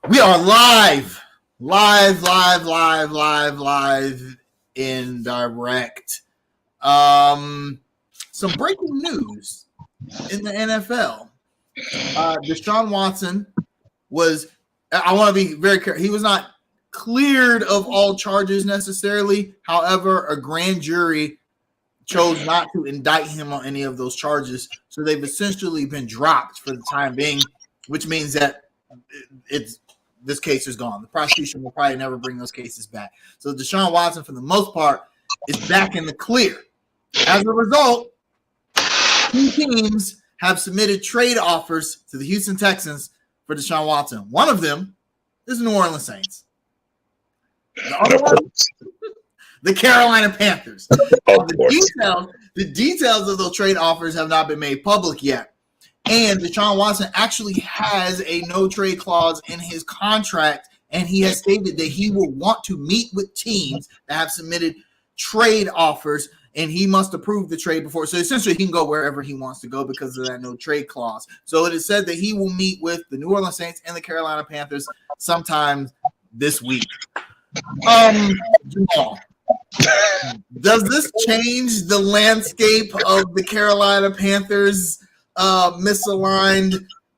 We are live in direct. Some breaking news in the NFL. Deshaun Watson was, I want to be very careful, he was not cleared of all charges necessarily. However, a grand jury chose not to indict him on any of those charges. So they've essentially been dropped for the time being, which means that this case is gone. The prosecution will probably never bring those cases back. So Deshaun Watson, for the most part, is back in the clear. As a result, two teams have submitted trade offers to the Houston Texans for Deshaun Watson. One of them is the New Orleans Saints. The other one, the Carolina Panthers. The details of those trade offers have not been made public yet. And Deshaun Watson actually has a no-trade clause in his contract, and he has stated that he will want to meet with teams that have submitted trade offers, and he must approve the trade before. So essentially, he can go wherever he wants to go because of that no-trade clause. So it is said that he will meet with the New Orleans Saints and the Carolina Panthers sometime this week. Jamal, does this change the landscape of the Carolina Panthers' misaligned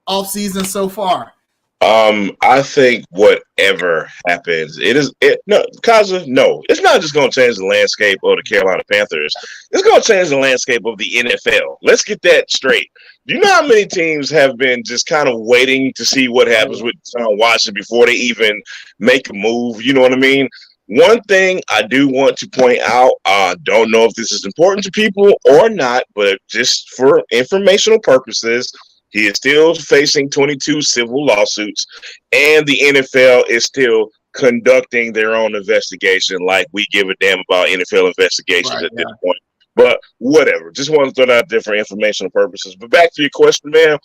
offseason so far? I think whatever happens, Kaza, no, it's not just going to change the landscape of the Carolina Panthers. It's going to change the landscape of the NFL. Let's get that straight. Do you know how many teams have been just kind of waiting to see what happens with Deshaun Watson before they even make a move? You know what I mean? One thing I do want to point out, I don't know if this is important to people or not, but just for informational purposes, he is still facing 22 civil lawsuits, and the NFL is still conducting their own investigation like we give a damn about NFL investigations at this point. But whatever. Just want to throw that out there for informational purposes. But back to your question, man.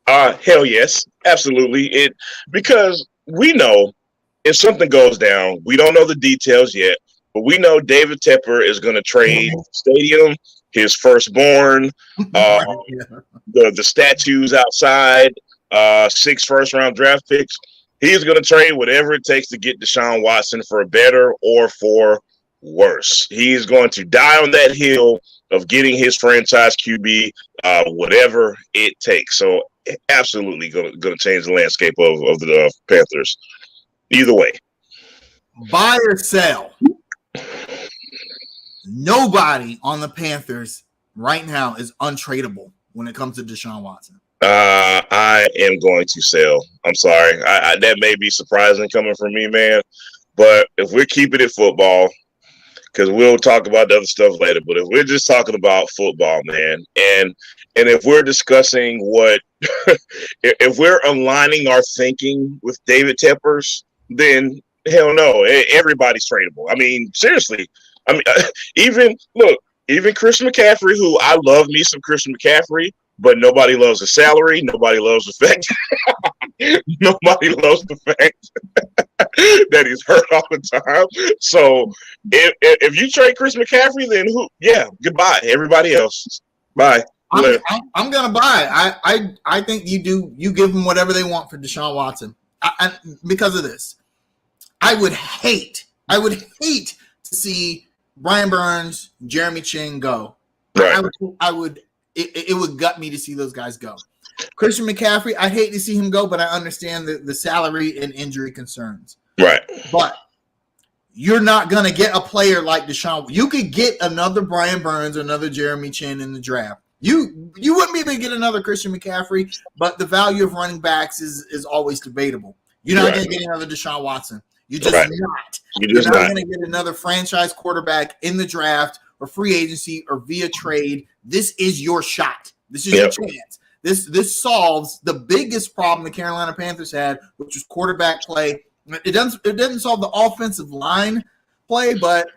Hell yes, absolutely. Because we know if something goes down, we don't know the details yet, but we know David Tepper is going to trade the stadium, his firstborn, the statues outside, 6 first-round draft picks. He's going to trade whatever it takes to get Deshaun Watson for better or for worse. He's going to die on that hill of getting his franchise QB, whatever it takes. So absolutely going to change the landscape of the Panthers. Either way. Buy or sell. Nobody on the Panthers right now is untradeable when it comes to Deshaun Watson. I am going to sell. I'm sorry. That may be surprising coming from me, man. But if we're keeping it football, because we'll talk about the other stuff later, but if we're just talking about football, man, and if we're discussing if we're aligning our thinking with David Tepper's, then hell no, everybody's tradable. I mean, seriously. I mean, even Christian McCaffrey, who I love me some Christian McCaffrey, but nobody loves the salary. Nobody loves the fact. Nobody loves the fact that he's hurt all the time. So if you trade Chris McCaffrey, then who? Yeah, goodbye, everybody else. Bye. I'm gonna buy. I think you do. You give them whatever they want for Deshaun Watson. Because of this, I would hate to see Brian Burns, Jeremy Chin go. Right. It would gut me to see those guys go. Christian McCaffrey, I'd hate to see him go, but I understand the salary and injury concerns. Right. But you're not going to get a player like Deshaun. You could get another Brian Burns or another Jeremy Chin in the draft. You wouldn't be able to get another Christian McCaffrey, but the value of running backs is always debatable. You're not going to get another Deshaun Watson. You're just not. You're not going to get another franchise quarterback in the draft or free agency or via trade. This is your shot. This is your chance. This solves the biggest problem the Carolina Panthers had, which was quarterback play. It doesn't solve the offensive line play, but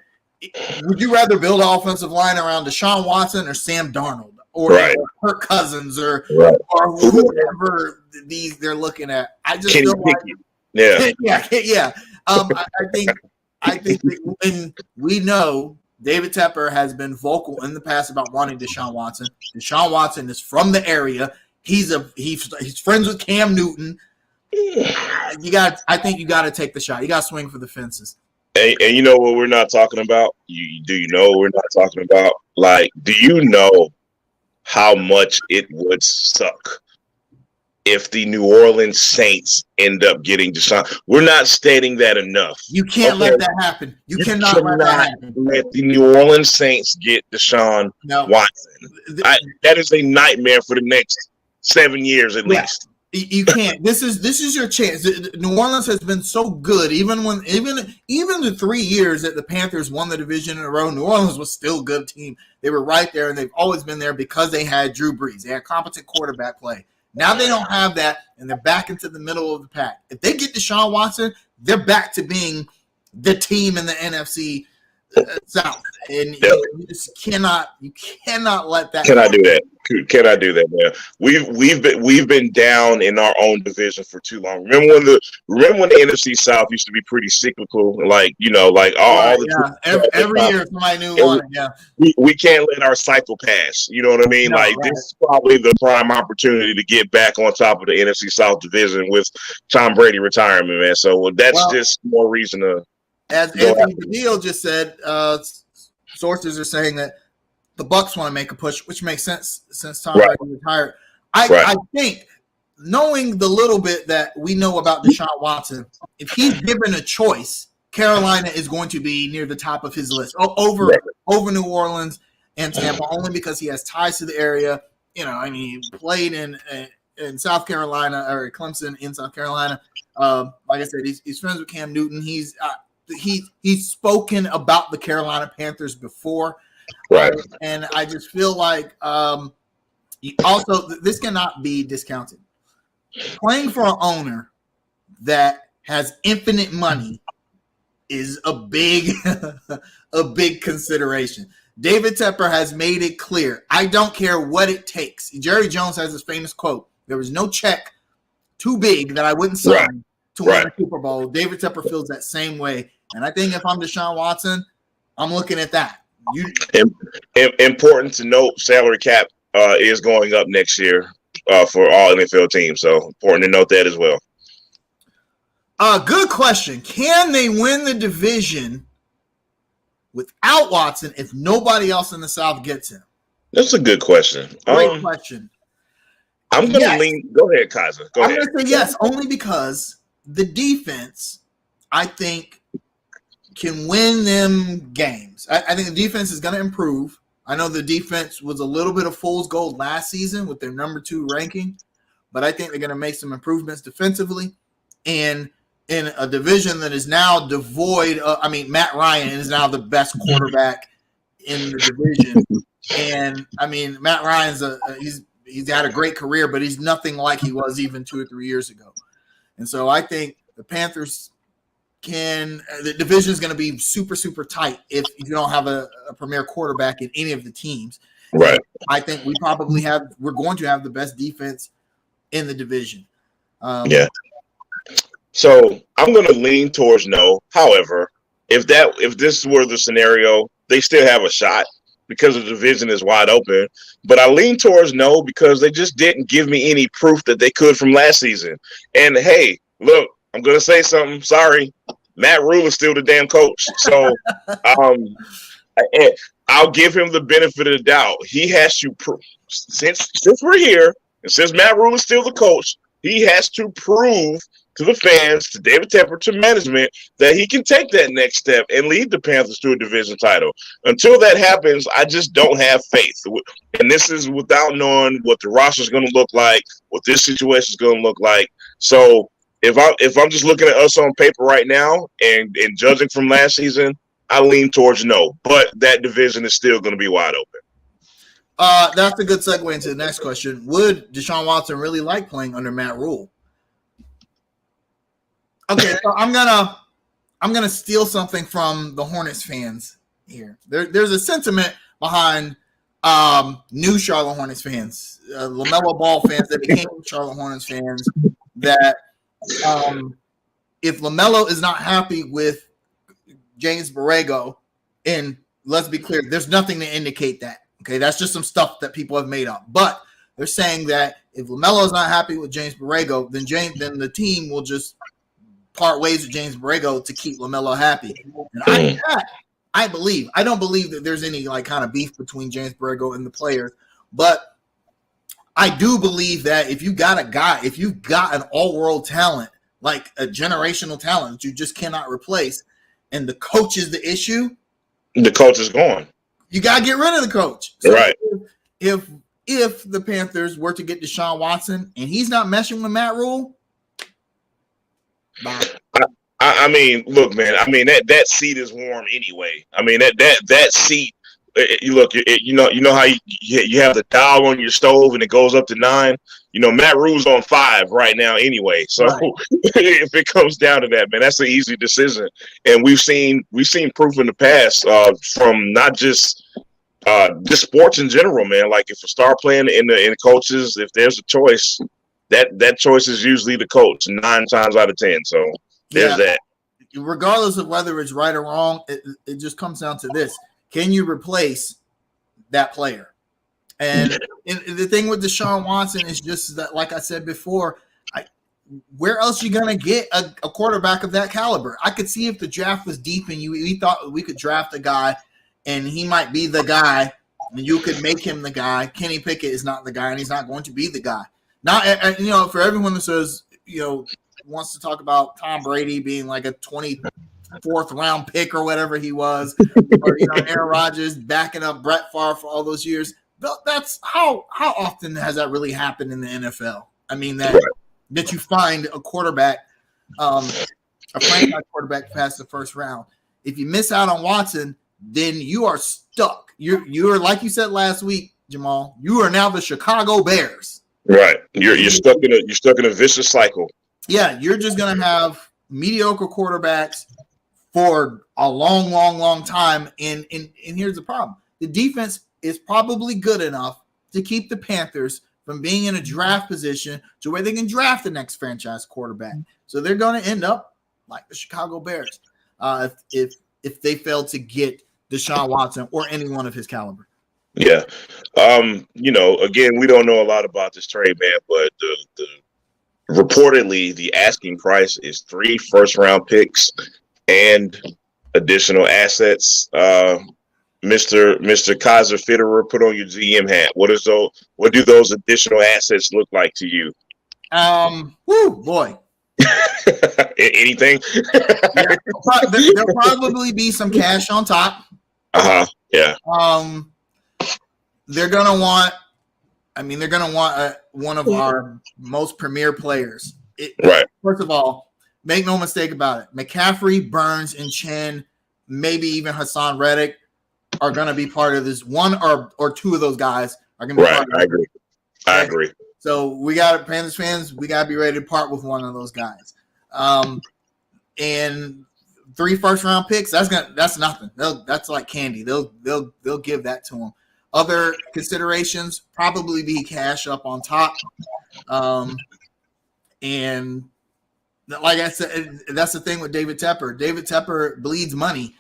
would you rather build an offensive line around Deshaun Watson or Sam Darnold or Kirk Cousins or whoever they're looking at? I just feel like I think when we know David Tepper has been vocal in the past about wanting Deshaun Watson. Deshaun Watson is from the area. He's friends with Cam Newton. I think you got to take the shot. You got to swing for the fences. And you know what we're not talking about? You know what we're not talking about? Like, do you know how much it would suck if the New Orleans Saints end up getting Deshaun? We're not stating that enough. You can't let that happen. You cannot let that happen. Let the New Orleans Saints get Deshaun Watson. That is a nightmare for the next 7 years at least. You can't. This is your chance. New Orleans has been so good, even the 3 years that the Panthers won the division in a row. New Orleans was still a good team. They were right there, and they've always been there because they had Drew Brees. They had competent quarterback play. Now they don't have that, and they're back into the middle of the pack. If they get Deshaun Watson, they're back to being the team in the NFC South, and you just cannot let that. Can I do that? Can I do that, man? We've been down in our own division for too long. Remember when the NFC South used to be pretty cyclical, like all the every year somebody new won it. Yeah, we can't let our cycle pass. You know what I mean? No, this is probably the prime opportunity to get back on top of the NFC South division with Tom Brady retirement, man. So that's just more reason to. As Anthony Padilla just said, sources are saying that the Bucs want to make a push, which makes sense since Tom Brady retired. I think, knowing the little bit that we know about Deshaun Watson, if he's given a choice, Carolina is going to be near the top of his list over New Orleans and Tampa, only because he has ties to the area. He played in South Carolina or Clemson in South Carolina. Like I said, he's friends with Cam Newton. He's spoken about the Carolina Panthers before. Right. And I just feel like also this cannot be discounted. Playing for an owner that has infinite money is a big consideration. David Tepper has made it clear. I don't care what it takes. Jerry Jones has this famous quote. There was no check too big that I wouldn't sign to win a Super Bowl. David Tepper feels that same way. And I think if I'm Deshaun Watson, I'm looking at that. Important to note, salary cap is going up next year for all NFL teams. So important to note that as well. Good question. Can they win the division without Watson if nobody else in the South gets him? That's a good question. Great question. I'm going to lean. Go ahead, Kaiser. I'm going to say yes, only because the defense, I think, can win them games. I think the defense is going to improve. I know the defense was a little bit of fool's gold last season with their number 2 ranking, but I think they're going to make some improvements defensively. And in a division that is now devoid of, Matt Ryan is now the best quarterback in the division. And Matt Ryan's he's had a great career, but he's nothing like he was even 2 or 3 years ago. And so I think the Panthers the division is going to be super, super tight if you don't have a premier quarterback in any of the teams. Right. And I think we're going to have the best defense in the division. So I'm going to lean towards no. However, if this were the scenario, they still have a shot because the division is wide open. But I lean towards no because they just didn't give me any proof that they could from last season. And hey, look, I'm going to say something. Sorry. Matt Rule is still the damn coach. So I'll give him the benefit of the doubt. He has to prove, since we're here, and since Matt Rule is still the coach, he has to prove to the fans, to David Tepper, to management, that he can take that next step and lead the Panthers to a division title. Until that happens, I just don't have faith. And this is without knowing what the roster is going to look like, what this situation is going to look like. So if I'm just looking at us on paper right now and judging from last season, I lean towards no. But that division is still going to be wide open. That's a good segue into the next question. Would Deshaun Watson really like playing under Matt Rule? Okay, so I'm gonna steal something from the Hornets fans here. There's a sentiment behind new Charlotte Hornets fans, LaMelo Ball fans that became Charlotte Hornets fans, that if LaMelo is not happy with James Borrego, and let's be clear, there's nothing to indicate that. Okay, that's just some stuff that people have made up. But They're saying that if LaMelo's not happy with James Borrego, then the team will just part ways with James Borrego to keep LaMelo happy. And I believe. I don't believe that there's any like kind of beef between James Borrego and the players, but I do believe that if you've got an all-world talent, like a generational talent that you just cannot replace, and the coach is the issue, the coach is gone. You gotta get rid of the coach. So right. If the Panthers were to get Deshaun Watson and he's not meshing with Matt Rule, bye. I mean, look, man. I mean that seat is warm anyway. I mean that seat. You look, you know how you have the dial on your stove and it goes up to 9. You know, Matt Rule's on 5 right now anyway. So right. If it comes down to that, man, that's an easy decision. And we've seen proof in the past from not just sports in general, man. Like if a star playing in the coaches, if there's a choice, that choice is usually the coach 9 times out of 10. So there's that. Regardless of whether it's right or wrong, it just comes down to this. Can you replace that player? And the thing with Deshaun Watson is just that, like I said before, where else are you going to get a quarterback of that caliber? I could see if the draft was deep and we thought we could draft a guy and he might be the guy and you could make him the guy. Kenny Pickett is not the guy and he's not going to be the guy. Not, for everyone that says, wants to talk about Tom Brady being like a 24th round pick or whatever he was, or Aaron Rodgers backing up Brett Favre for all those years. That's how often has that really happened in the NFL? I mean that you find a quarterback, a franchise quarterback past the first round. If you miss out on Watson, then you are stuck. You're like you said last week, Jamal. You are now the Chicago Bears. Right. You're stuck in a vicious cycle. Yeah, you're just gonna have mediocre quarterbacks for a long, long, long time. And here's the problem. The defense is probably good enough to keep the Panthers from being in a draft position to where they can draft the next franchise quarterback. So they're going to end up like the Chicago Bears if they fail to get Deshaun Watson or anyone of his caliber. Yeah. Again, we don't know a lot about this trade, man, but the reportedly the asking price is 3 first-round picks and additional assets. Mr. Kaiser Fitterer, put on your GM hat. What do those additional assets look like to you? Boy. Anything? Yeah, there'll probably be some cash on top. Yeah. They're gonna want one of our most premier players. Right. First of all, make no mistake about it. McCaffrey, Burns, and Chen, maybe even Hassan Reddick, are going to be part of this. One or two of those guys are going to be part of it. I agree. So we got Panthers fans. We got to be ready to part with one of those guys. And 3 first-round picks. That's nothing. That's like candy. They'll give that to them. Other considerations probably be cash up on top. And like I said, that's the thing with David Tepper. David Tepper bleeds money.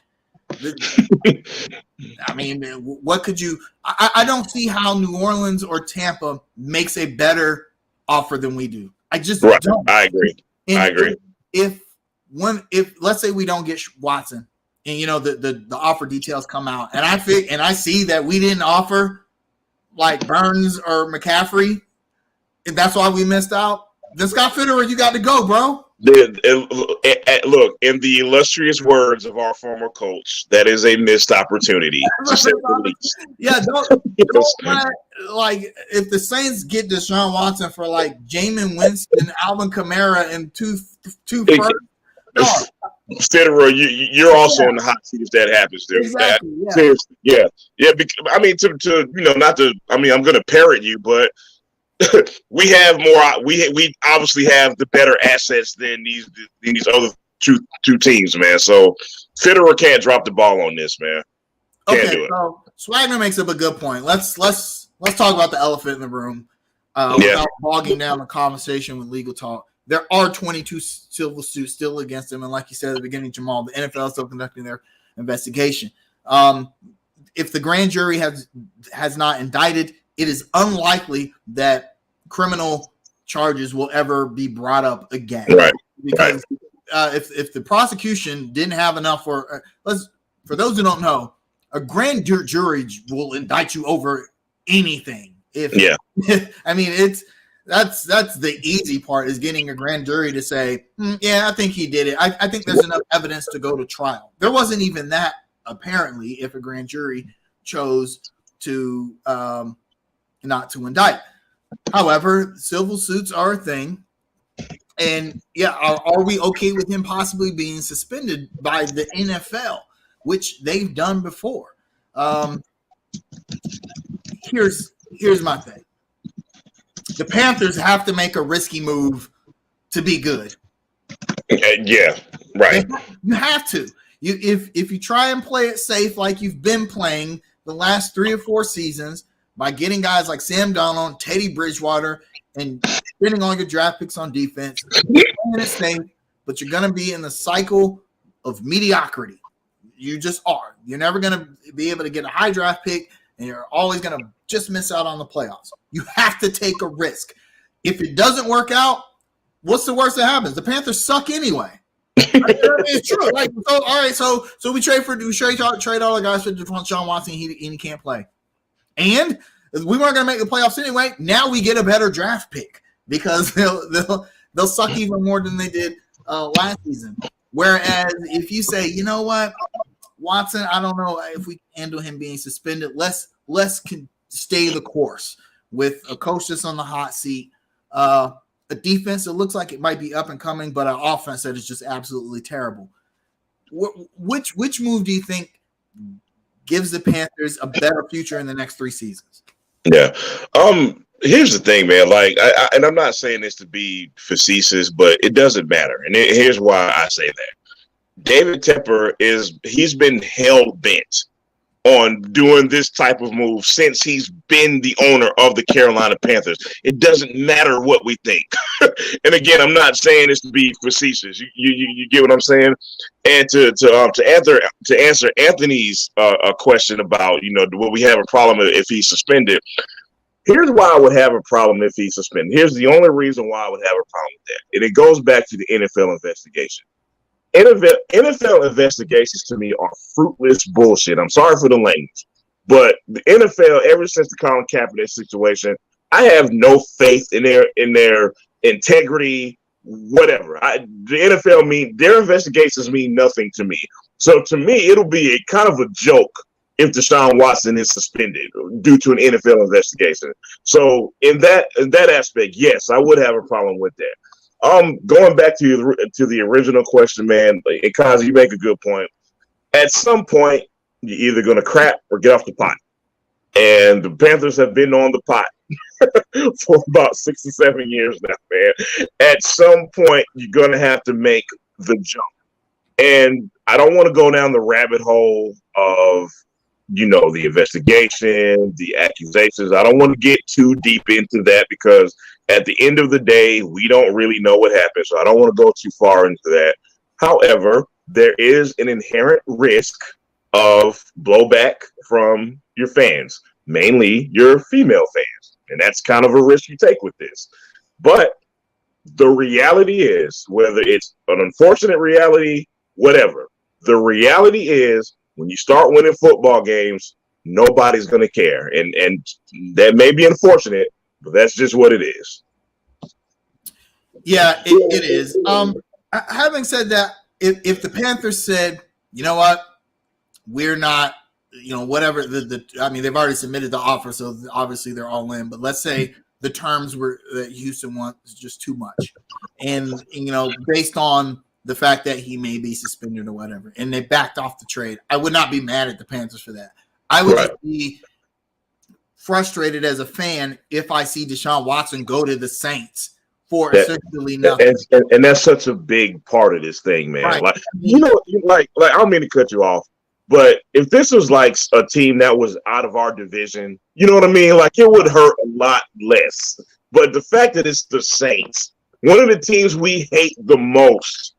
I mean, what could you – I don't see how New Orleans or Tampa makes a better offer than we do. I just don't. I agree. I agree. If let's say we don't get Watson and, the offer details come out and I see that we didn't offer like Burns or McCaffrey and that's why we missed out, then Scott Fitterer, you got to go, bro. Look, in the illustrious words of our former coach, that is a missed opportunity. To say the least. Yeah, don't like if the Saints get Deshaun Watson for like Jameis Winston, Alvin Kamara, and two first. No. Fitterer, you're also in the hot seat if that happens, dude. Exactly. Yeah. I mean, I'm going to parrot you, but. We have more. We obviously have the better assets than these other two teams, man. So Fitterer can't drop the ball on this, man. Can't do it. So Swagner makes up a good point. Let's talk about the elephant in the room without bogging down the conversation with legal talk. There are 22 civil suits still against him, and like you said at the beginning, Jamal, the NFL is still conducting their investigation. If the grand jury has not indicted, it is unlikely that criminal charges will ever be brought up again. Right. Because if the prosecution didn't have enough for those who don't know, a grand jury will indict you over anything. I mean, that's the easy part, is getting a grand jury to say, yeah, I think he did it. I think there's enough evidence to go to trial. There wasn't even that, apparently, if a grand jury chose to not to indict. However, civil suits are a thing. And yeah, are we okay with him possibly being suspended by the NFL, which they've done before? Here's my thing. The Panthers have to make a risky move to be good. Yeah, right. You have to. If you try and play it safe like you've been playing the last 3 or 4 seasons by getting guys like Sam Darnold, Teddy Bridgewater, and spending all your draft picks on defense, you're playing it safe, but you're going to be in the cycle of mediocrity. You just are. You're never going to be able to get a high draft pick, and you're always going to just miss out on the playoffs. You have to take a risk. If it doesn't work out, what's the worst that happens? The Panthers suck anyway. It's true. Like, so, all right, so we trade all the guys for Deshaun Watson. He can't play, and we weren't going to make the playoffs anyway. Now we get a better draft pick because they'll suck even more than they did last season. Whereas if you say, you know what, Watson, I don't know if we handle him being suspended. Let's can stay the course with a coach that's on the hot seat, a defense that looks like it might be up and coming, but an offense that is just absolutely terrible. Which move do you think gives the Panthers a better future in the next 3 seasons? Yeah. Here's the thing, man. Like, and I'm not saying this to be facetious, but it doesn't matter. And here's why I say that. David Tepper he's been hell bent on doing this type of move since he's been the owner of the Carolina Panthers. It doesn't matter what we think. And again, I'm not saying this to be facetious. You get what I'm saying? And to answer Anthony's question about, will we have a problem if he's suspended? Here's why I would have a problem if he's suspended. Here's the only reason why I would have a problem with that. And it goes back to the NFL investigation. NFL investigations to me are fruitless bullshit. I'm sorry for the language, but the NFL, ever since the Colin Kaepernick situation, I have no faith in their integrity, whatever. The NFL their investigations mean nothing to me. So to me, it'll be a kind of a joke if Deshaun Watson is suspended due to an NFL investigation. So in that aspect, yes, I would have a problem with that. Going back to the original question, man, and Kazi, you make a good point. At some point, you're either going to crap or get off the pot. And the Panthers have been on the pot for about 6 or 7 years now, man. At some point, you're going to have to make the jump. And I don't want to go down the rabbit hole of, the investigation, the accusations. I don't want to get too deep into that because at the end of the day, we don't really know what happened. So I don't want to go too far into that. However, there is an inherent risk of blowback from your fans, mainly your female fans. And that's kind of a risk you take with this. But the reality is, whether it's an unfortunate reality, whatever, the reality is when you start winning football games, nobody's going to care. And that may be unfortunate, but that's just what it is. Yeah, it is. Having said that, if the Panthers said, you know what, we're not, whatever they've already submitted the offer, so obviously they're all in. But let's say the terms that Houston wants is just too much, and based on the fact that he may be suspended or whatever, and they backed off the trade, I would not be mad at the Panthers for that. I would just be frustrated as a fan if I see Deshaun Watson go to the Saints for essentially nothing. And that's such a big part of this thing, man. Right. Like, I don't mean to cut you off, but if this was like a team that was out of our division, you know what I mean? Like, it would hurt a lot less. But the fact that it's the Saints, one of the teams we hate the most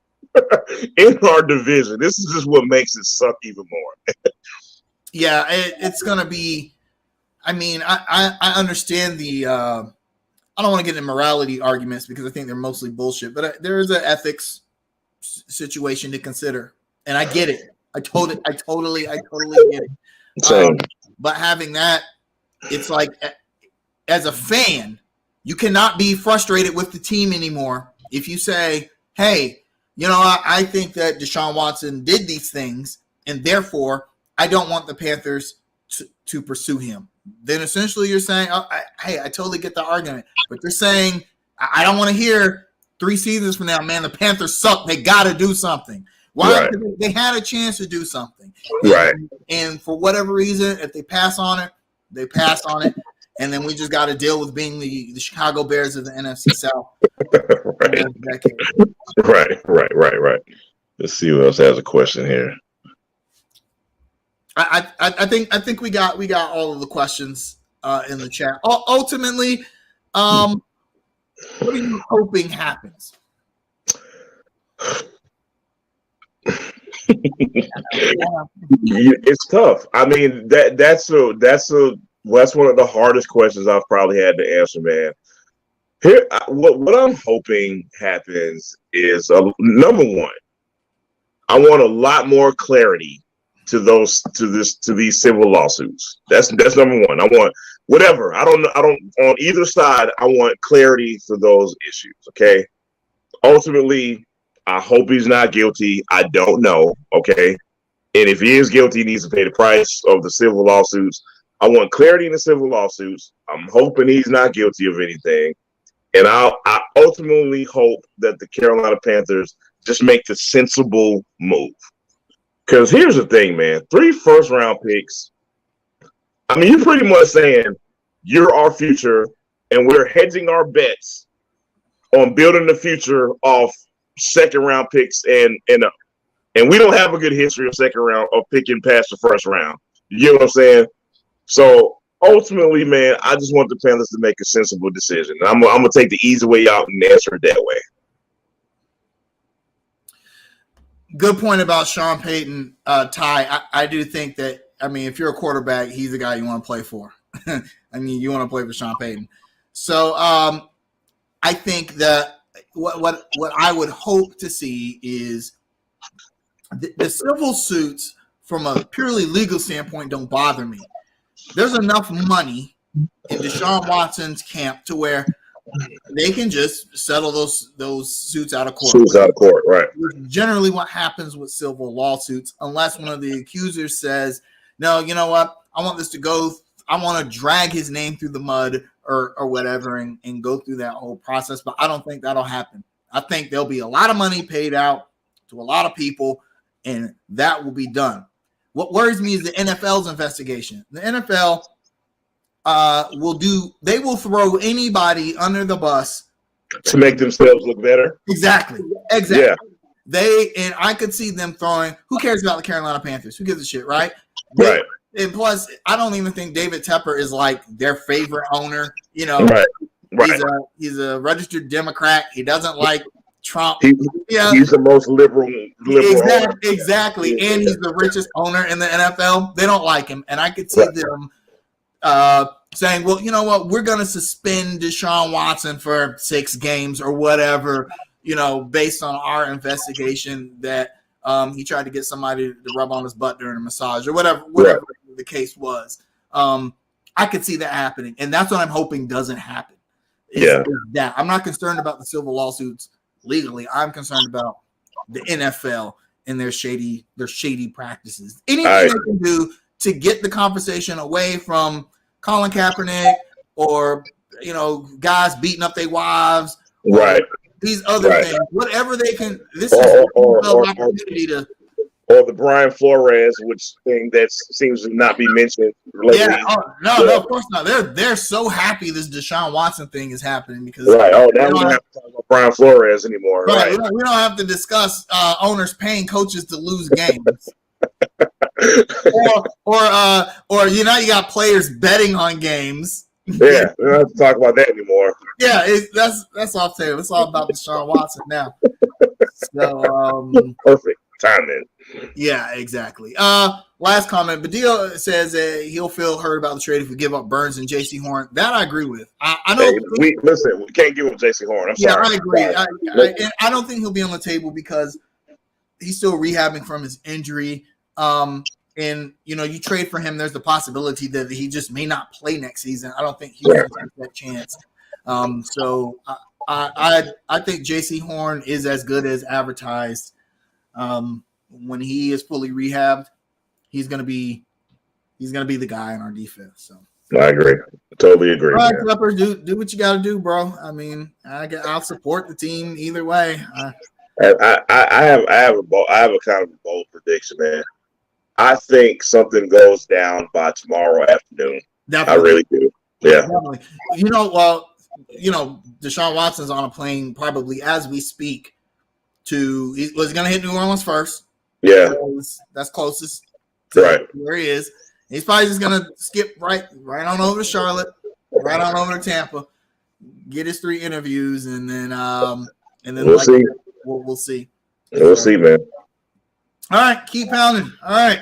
in our division, this is just what makes it suck even more. Yeah, it's going to be, I mean, I understand the. I don't want to get into morality arguments because I think they're mostly bullshit. But there is an ethics situation to consider, and I get it. I totally get it. But having that, it's like, as a fan, you cannot be frustrated with the team anymore if you say, "Hey, you know, I think that Deshaun Watson did these things, and therefore I don't want the Panthers to pursue him." Then essentially you're saying, hey, I totally get the argument, but you're saying, I don't want to hear 3 seasons from now, man, the Panthers suck. They got to do something. Why? Right. They had a chance to do something. Right. And for whatever reason, if they pass on it, they pass on it. And then we just got to deal with being the Chicago Bears of the NFC South. Right. Let's see who else has a question here. I think we got all of the questions in the chat. Ultimately, what are you hoping happens? It's tough. I mean, that's one of the hardest questions I've probably had to answer, man. Here, what I'm hoping happens is number one, I want a lot more clarity to these civil lawsuits. That's number one. I want whatever. I don't on either side. I want clarity for those issues. Okay. Ultimately, I hope he's not guilty. I don't know. Okay. And if he is guilty, he needs to pay the price of the civil lawsuits. I want clarity in the civil lawsuits. I'm hoping he's not guilty of anything. And I ultimately hope that the Carolina Panthers just make the sensible move. Because here's the thing, man. 3 first-round picks. I mean, you're pretty much saying you're our future, and we're hedging our bets on building the future off second-round picks, and we don't have a good history of second round of picking past the first round. You get what I'm saying? So ultimately, man, I just want the Panthers to make a sensible decision. I'm gonna take the easy way out and answer it that way. Good point about Sean Payton, Ty. I do think that, I mean, if you're a quarterback, he's the guy you want to play for. I mean, you want to play for Sean Payton. So I think that what I would hope to see is the civil suits from a purely legal standpoint don't bother me. There's enough money in Deshaun Watson's camp to where they can just settle those suits out of court. Suits out of court, right. Generally what happens with civil lawsuits, unless one of the accusers says, no, you know what, I want this to go, I want to drag his name through the mud or whatever and go through that whole process. But I don't think that'll happen. I think there'll be a lot of money paid out to a lot of people, and that will be done. What worries me is the NFL's investigation. The NFL they will throw anybody under the bus to make themselves look better. Exactly. Yeah. And I could see them throwing, who cares about the Carolina Panthers? Who gives a shit, right? Right. And plus, I don't even think David Tepper is like their favorite owner. You know, right. He's a registered Democrat. He doesn't like Trump. He's the most liberal exactly. And he's the richest owner in the NFL. They don't like him. And I could see them saying, well, you know what, we're going to suspend Deshaun Watson for 6 games or whatever, you know, based on our investigation that he tried to get somebody to rub on his butt during a massage or whatever the case was. I could see that happening. And that's what I'm hoping doesn't happen. Is that I'm not concerned about the civil lawsuits legally. I'm concerned about the NFL and their shady practices. Anything they can do to get the conversation away from Colin Kaepernick or, you know, guys beating up their wives, right? These other things, whatever they can. This is an opportunity to. Or the Brian Flores, which thing that seems to not be mentioned lately. Yeah, no, of course not. They're so happy this Deshaun Watson thing is happening because now we don't have to talk about Brian Flores anymore. Right. We don't have to discuss owners paying coaches to lose games. or you know, you got players betting on games. Yeah, we don't have to talk about that anymore. Yeah, that's off table. It's all about Deshaun Watson now. So perfect timing. Yeah, exactly. Last comment. Badillo says he'll feel hurt about the trade if we give up Burns and J.C. Horn. That I agree with. I know. Hey, we can't give him J.C. Horn. I'm Yeah, sorry. I agree. Sorry. And I don't think he'll be on the table because he's still rehabbing from his injury. And you trade for him, there's the possibility that he just may not play next season. I don't think Houston takes that chance. So I think J.C. Horn is as good as advertised. When he is fully rehabbed, he's gonna be the guy in our defense. So I agree. Totally agree. All right, Clippers, do what you got to do, bro. I mean, I'll support the team either way. I have a kind of a bold prediction, man. I think something goes down by tomorrow afternoon. Definitely. I really do. Yeah. Definitely. Deshaun Watson's on a plane probably as we speak. He was going to hit New Orleans first. Yeah. That's closest to where he is. He's probably just going to skip right on over to Charlotte, right on over to Tampa, get his 3 interviews, and then we'll see. We'll see. We'll see, man. All right, keep pounding. All right,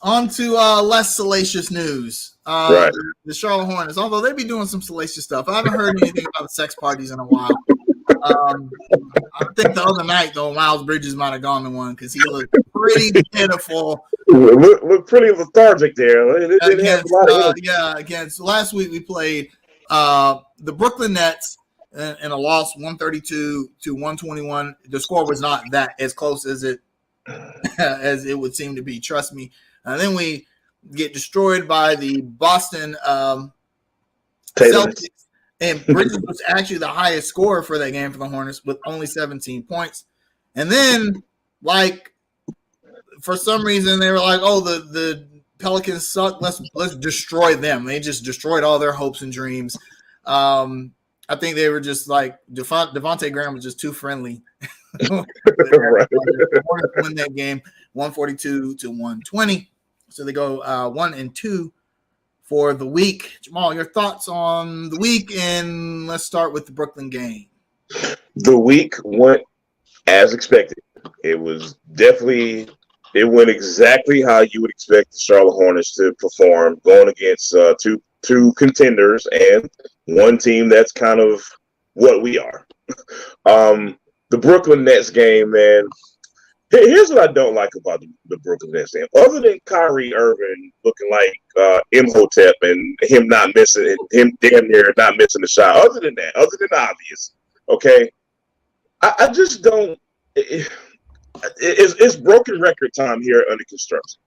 on to less salacious news. Right. The Charlotte Hornets, although they be doing some salacious stuff. I haven't heard anything about sex parties in a while. I think the other night, though, Miles Bridges might have gone to one because he looked pretty pitiful. Looked pretty lethargic there. It didn't have a lot of against last week we played the Brooklyn Nets in a loss 132 to 121. The score was not that as close as it would seem to be. Trust me. And then we get destroyed by the Boston Celtics. And Bridges was actually the highest scorer for that game for the Hornets with only 17 points. And then, for some reason, they were like, "Oh, the Pelicans suck. Let's destroy them." They just destroyed all their hopes and dreams. I think they were just like Devontae Graham was just too friendly. Right. Win that game, 142 to 120. So they go 1-2 for the week. Jamal, your thoughts on the week, and let's start with the Brooklyn game. The week went as expected. It went exactly how you would expect the Charlotte Hornets to perform, going against two contenders and one team that's kind of what we are. The Brooklyn Nets game, man. Here's what I don't like about the Brooklyn Nets game. Other than Kyrie Irving looking like Imhotep and him not missing, him damn near not missing the shot. Other than that, other than obvious, okay, I just don't. It's broken record time here under construction.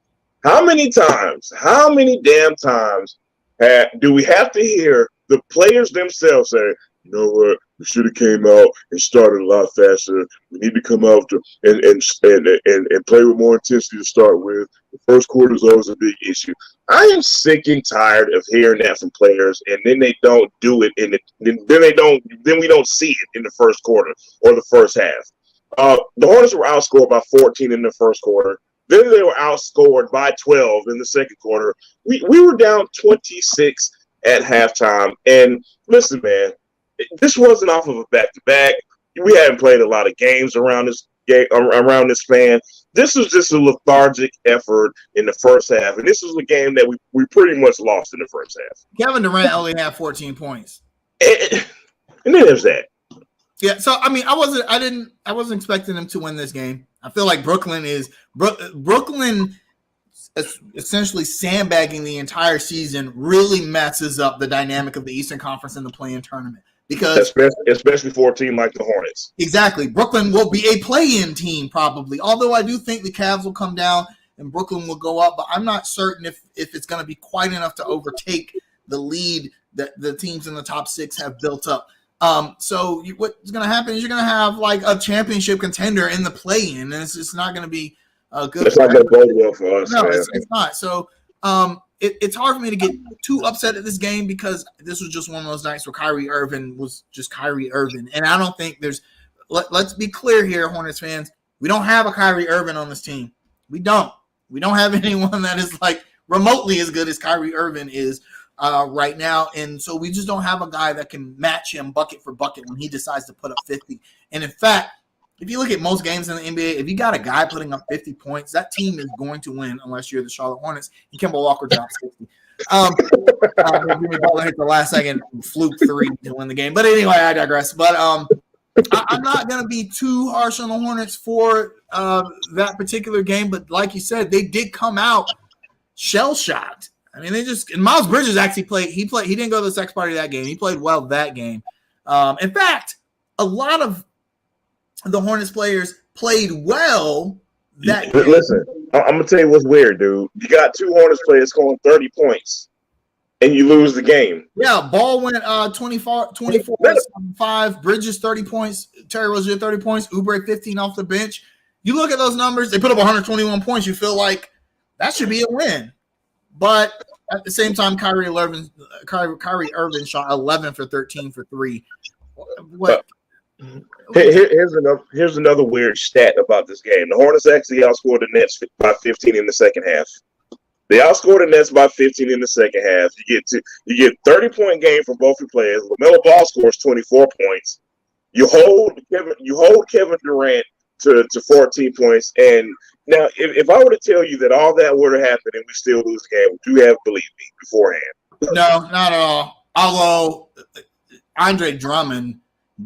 How many damn times do we have to hear the players themselves say, "You know what? We should have came out and started a lot faster. We need to come out and play with more intensity to start with. The first quarter is always a big issue." I am sick and tired of hearing that from players, and then they don't do it then we don't see it in the first quarter or the first half. The Hornets were outscored by 14 in the first quarter. Then they were outscored by 12 in the second quarter. We were down 26 at halftime. And listen, man, this wasn't off of a back-to-back. We haven't played a lot of games around this span. This was just a lethargic effort in the first half, and this was a game that we pretty much lost in the first half. Kevin Durant only had 14 points, and then there's that. Yeah, so I mean, I wasn't expecting them to win this game. I feel like Brooklyn essentially sandbagging the entire season really messes up the dynamic of the Eastern Conference in the play-in tournament. Because especially for a team like the Hornets. Exactly. Brooklyn will be a play-in team probably. Although I do think the Cavs will come down and Brooklyn will go up, but I'm not certain if it's going to be quite enough to overtake the lead that the teams in the top 6 have built up. So what's going to happen is you're going to have like a championship contender in the play-in, and it's just not going to be good. It's not going to bode well for us. No, it's not. So it's hard for me to get too upset at this game because this was just one of those nights where Kyrie Irving was just Kyrie Irving. And I don't think let's be clear here, Hornets fans. We don't have a Kyrie Irving on this team. We don't have anyone that is like remotely as good as Kyrie Irving is right now. And so we just don't have a guy that can match him bucket for bucket when he decides to put up 50. And in fact, if you look at most games in the NBA, if you got a guy putting up 50 points, that team is going to win unless you're the Charlotte Hornets and Kemba Walker drops 60. Jimmy Butler hit the last second fluke 3 to win the game. But anyway, I digress. But I'm not going to be too harsh on the Hornets for that particular game. But like you said, they did come out shell-shocked. I mean, and Miles Bridges actually played. He didn't go to the sex party that game. He played well that game. In fact, a lot of the Hornets players played well that game. Listen, I'm going to tell you what's weird, dude. You got 2 Hornets players scoring 30 points, and you lose the game. Yeah, Ball went 24 5, Bridges 30 points, Terry Rozier 30 points, Oubre 15 off the bench. You look at those numbers, they put up 121 points. You feel like that should be a win. But at the same time, Kyrie Irving shot 11 for 13 for 3. What? Here's another weird stat about this game. The Hornets actually outscored the Nets by 15 in the second half. They outscored the Nets by 15 in the second half. You get 30-point game from both your players. LaMelo Ball scores 24 points. You hold Kevin Durant to 14 points. And now, if I were to tell you that all that would have happened and we still lose the game, would you have believed me beforehand? No, not at all. Although Andre Drummond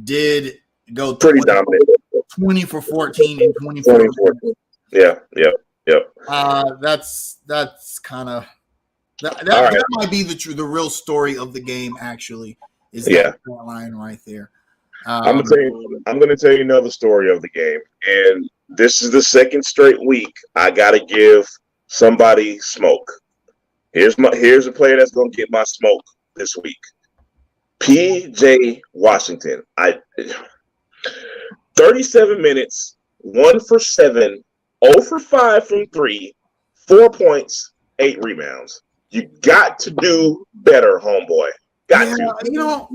did go pretty dominant. 20 for 14 and 24. Yeah. That's kind of that might be the real story of the game. Actually, is that line right there. I'm gonna tell you another story of the game, and this is the second straight week I gotta give somebody smoke. Here's a player that's gonna get my smoke this week. P.J. Washington. 37 minutes, 1 for 7, 0 for 5 from 3, 4 points, 8 rebounds. You got to do better, homeboy. Got to.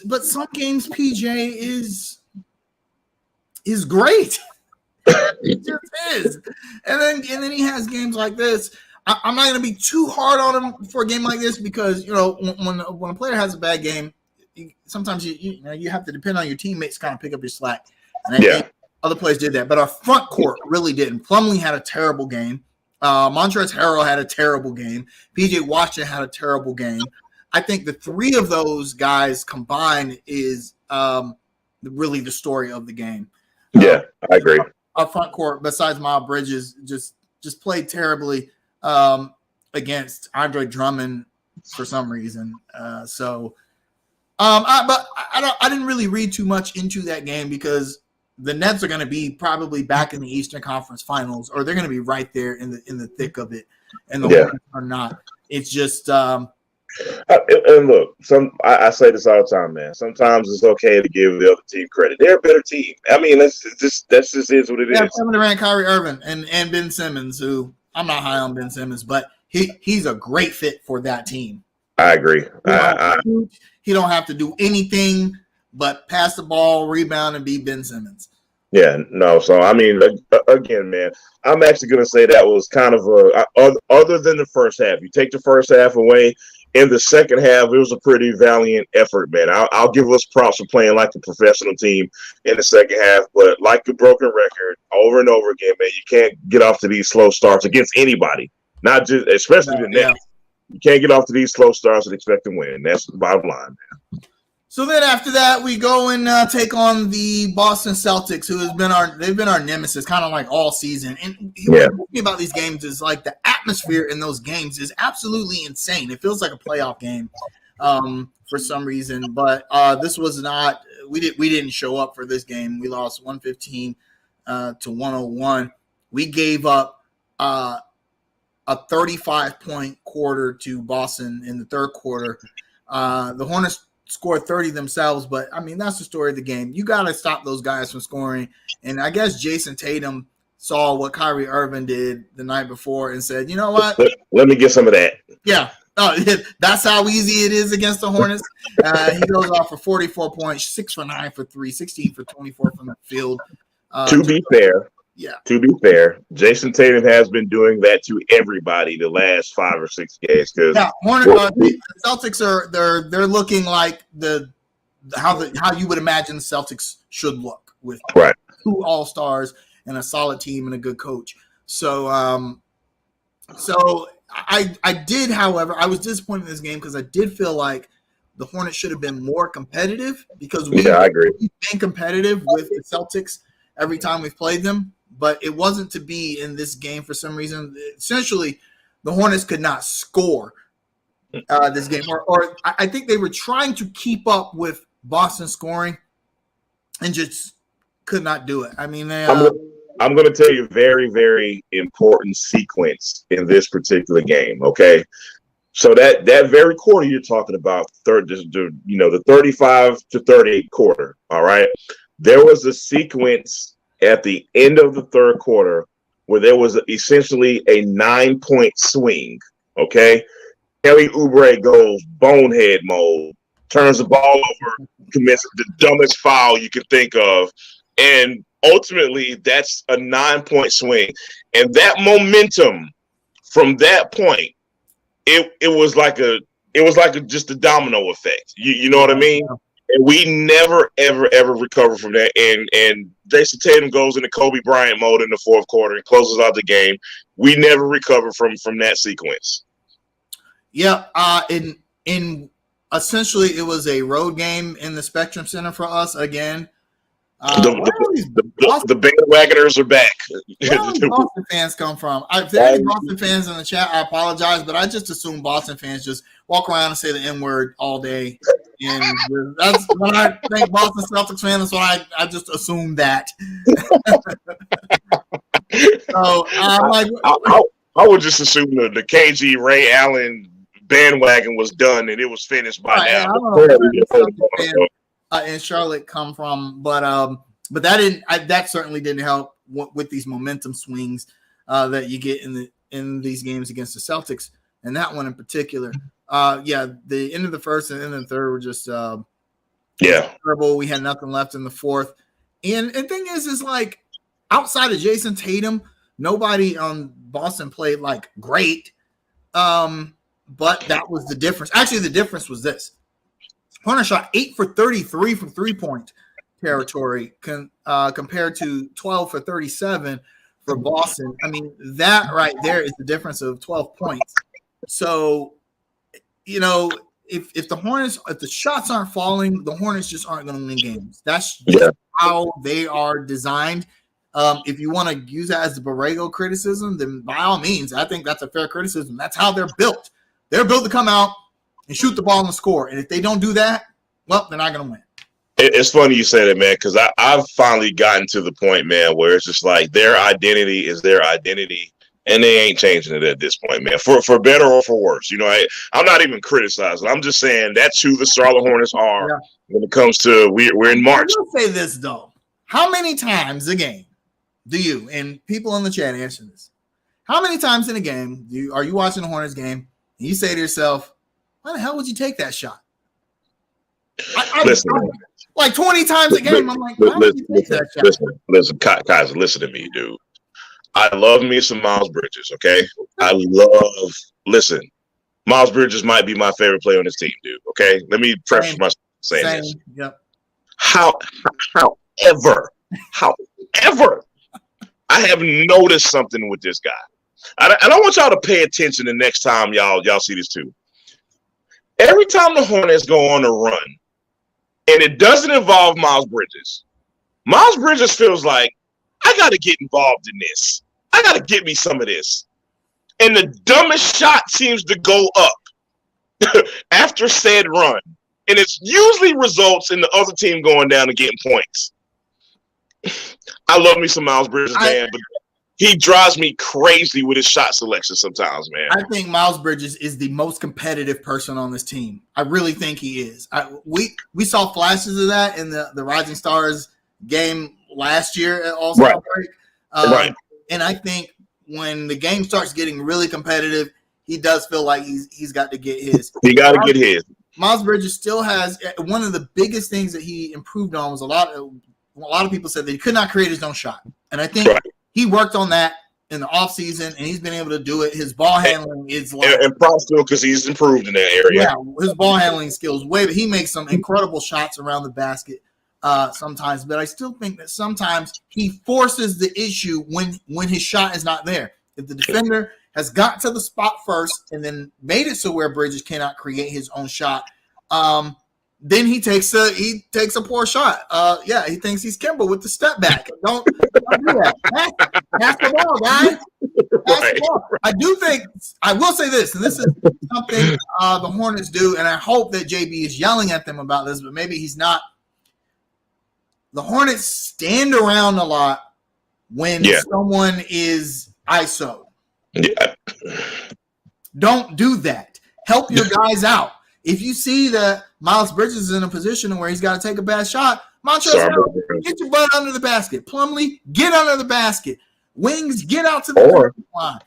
But some games PJ is great. It just is. And then he has games like this. I'm not going to be too hard on him for a game like this because when a player has a bad game, sometimes you have to depend on your teammates to kind of pick up your slack. And I think other players did that, but our front court really didn't. Plumlee had a terrible game. Montrezl Harrell had a terrible game. PJ Washington had a terrible game. I think the 3 of those guys combined is really the story of the game. Yeah, I agree. Our front court, besides Miles Bridges, just played terribly against Andre Drummond for some reason. But I didn't really read too much into that game because the Nets are going to be probably back in the Eastern Conference Finals, or they're going to be right there in the thick of it, and the Hornets are not. It's just. And look, I say this all the time, man. Sometimes it's okay to give the other team credit. They're a better team. I mean, that's just is what it is. Kevin Durant, Kyrie Irving, and Ben Simmons, who I'm not high on Ben Simmons, but he's a great fit for that team. I agree. He don't have to do anything but pass the ball, rebound, and be Ben Simmons. Yeah, no. So I mean, again, man, I'm actually going to say that was kind of other than the first half. You take the first half away. In the second half, it was a pretty valiant effort, man. I'll give us props for playing like a professional team in the second half, but like a broken record over and over again, man, you can't get off to these slow starts against anybody, not just especially the Nets. You can't get off to these slow starts and expect to win. That's the bottom line, man. So then after that, we go and take on the Boston Celtics, who they've been our nemesis kind of like all season. And what's me about these games is like the atmosphere in those games is absolutely insane. It feels like a playoff game for some reason, but this was not. We didn't show up for this game. We lost 115 to 101. We gave up a 35-point quarter to Boston in the third quarter. The Hornets scored 30 themselves, but I mean, that's the story of the game. You got to stop those guys from scoring. And I guess Jason Tatum saw what Kyrie Irving did the night before and said, you know what? Let me get some of that. Yeah. That's how easy it is against the Hornets. He goes off for 44 points, 6 for 9 for 3, 16 for 24 from the field. To be fair, Jason Tatum has been doing that to everybody the last 5 or 6 games. The Celtics they're looking like how you would imagine the Celtics should look with. Right. 2 all-stars and a solid team and a good coach. So I did, however, I was disappointed in this game because I did feel like the Hornets should have been more competitive because we've been competitive with the Celtics every time we've played them, but it wasn't to be in this game for some reason. Essentially, the Hornets could not score this game, or I think they were trying to keep up with Boston scoring and just could not do it. I mean, I'm going to tell you a very, very important sequence in this particular game, okay? So that very quarter you're talking about, the 35 to 38 quarter, all right? There was a sequence at the end of the third quarter where there was essentially a 9-point swing, okay? Kelly Oubre goes bonehead mode, turns the ball over, commits the dumbest foul you can think of, and ultimately that's a 9-point swing. And that momentum from that point, it was like just a domino effect. You know what I mean? And we never ever recover from that. And Jason Tatum goes into Kobe Bryant mode in the fourth quarter and closes out the game. We never recover from that sequence. Yeah, in essentially it was a road game in the Spectrum Center for us again. The bandwagoners are back. Where do these Boston fans come from? If there are any Boston fans in the chat, I apologize, but I just assume Boston fans just walk around and say the N-word all day. And that's when I think Boston Celtics fans, that's when I just assume that. So I would just assume the KG Ray Allen bandwagon was done and it was finished by now. I don't know where in Charlotte come from, but that certainly didn't help with these momentum swings that you get in these games against the Celtics, and that one in particular. The end of the first and end of the third were just terrible. We had nothing left in the fourth, and thing is like outside of Jason Tatum, nobody on Boston played like great, but that was the difference. Actually, the difference was this. Hornets shot 8 for 33 from 3-point territory compared to 12 for 37 for Boston. I mean, that right there is the difference of 12 points. So, if the shots aren't falling, the Hornets just aren't going to win games. That's just how they are designed. If you want to use that as the Borrego criticism, then by all means, I think that's a fair criticism. That's how they're built. They're built to come out and shoot the ball and score. And if they don't do that, well, they're not going to win. It's funny you say that, man, because I've finally gotten to the point, man, where it's just like their identity is their identity, and they ain't changing it at this point, man, for better or for worse. I'm not even criticizing. I'm just saying that's who the Charlotte Hornets are when it comes to we're in March. I will say this, though. How many times a game do you, and people in the chat answer this, how many times in a game are you watching the Hornets game and you say to yourself, why the hell would you take that shot? Listen, like 20 times a game, I'm like, why would you take that shot? Listen, Kaiser, listen to me, dude. I love me some Miles Bridges, okay? Listen, Miles Bridges might be my favorite player on this team, dude, okay? Let me preface myself saying this. Yep. However, I have noticed something with this guy. And I want y'all to pay attention the next time y'all see this too. Every time the Hornets go on a run, and it doesn't involve Miles Bridges feels like, I got to get involved in this. I got to get me some of this. And the dumbest shot seems to go up after said run. And it usually results in the other team going down and getting points. I love me some Miles Bridges, man, but he drives me crazy with his shot selection sometimes, man. I think Miles Bridges is the most competitive person on this team. I really think he is. We saw flashes of that in the Rising Stars game last year at All-Star break. Right. And I think when the game starts getting really competitive, he does feel like he's got to get his. He got to get his. Miles Bridges still has one of the biggest things that he improved on was a lot of people said that he could not create his own shot. And I think he worked on that in the offseason, and he's been able to do it. His ball handling is like – and props to him because he's improved in that area. Yeah, his ball handling skills. He makes some incredible shots around the basket. sometimes, but I still think that sometimes he forces the issue when his shot is not there. If the defender has got to the spot first and then made it so where Bridges cannot create his own shot, then he takes a poor shot. He thinks he's Kimber with the step back. Don't do that. Pass the ball, guys. Pass the ball. I will say this, and this is something the Hornets do, and I hope that JB is yelling at them about this, but maybe he's not. The Hornets stand around a lot when someone is ISO. Yeah. Don't do that. Help your guys out. If you see that Miles Bridges is in a position where he's got to take a bad shot, Montrezl, get your butt under the basket. Plumlee, get under the basket. Wings, get out to the line.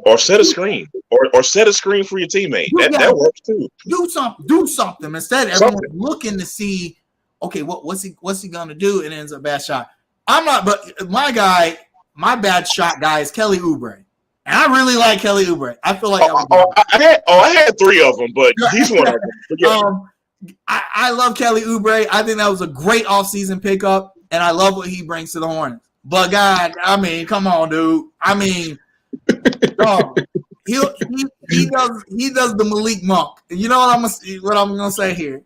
Or set a screen. Or set a screen for your teammate. That works too. Do something. Instead, everyone's looking to see, okay, what's he gonna do? And it ends up a bad shot. I'm not, but my bad shot guy is Kelly Oubre. And I really like Kelly Oubre. I feel like I had 3 of them, but he's one of them. Yeah. I love Kelly Oubre. I think that was a great offseason pickup, and I love what he brings to the Hornets. But God, I mean, come on, dude. I mean, he does the Malik Monk. You know what I'm gonna say here?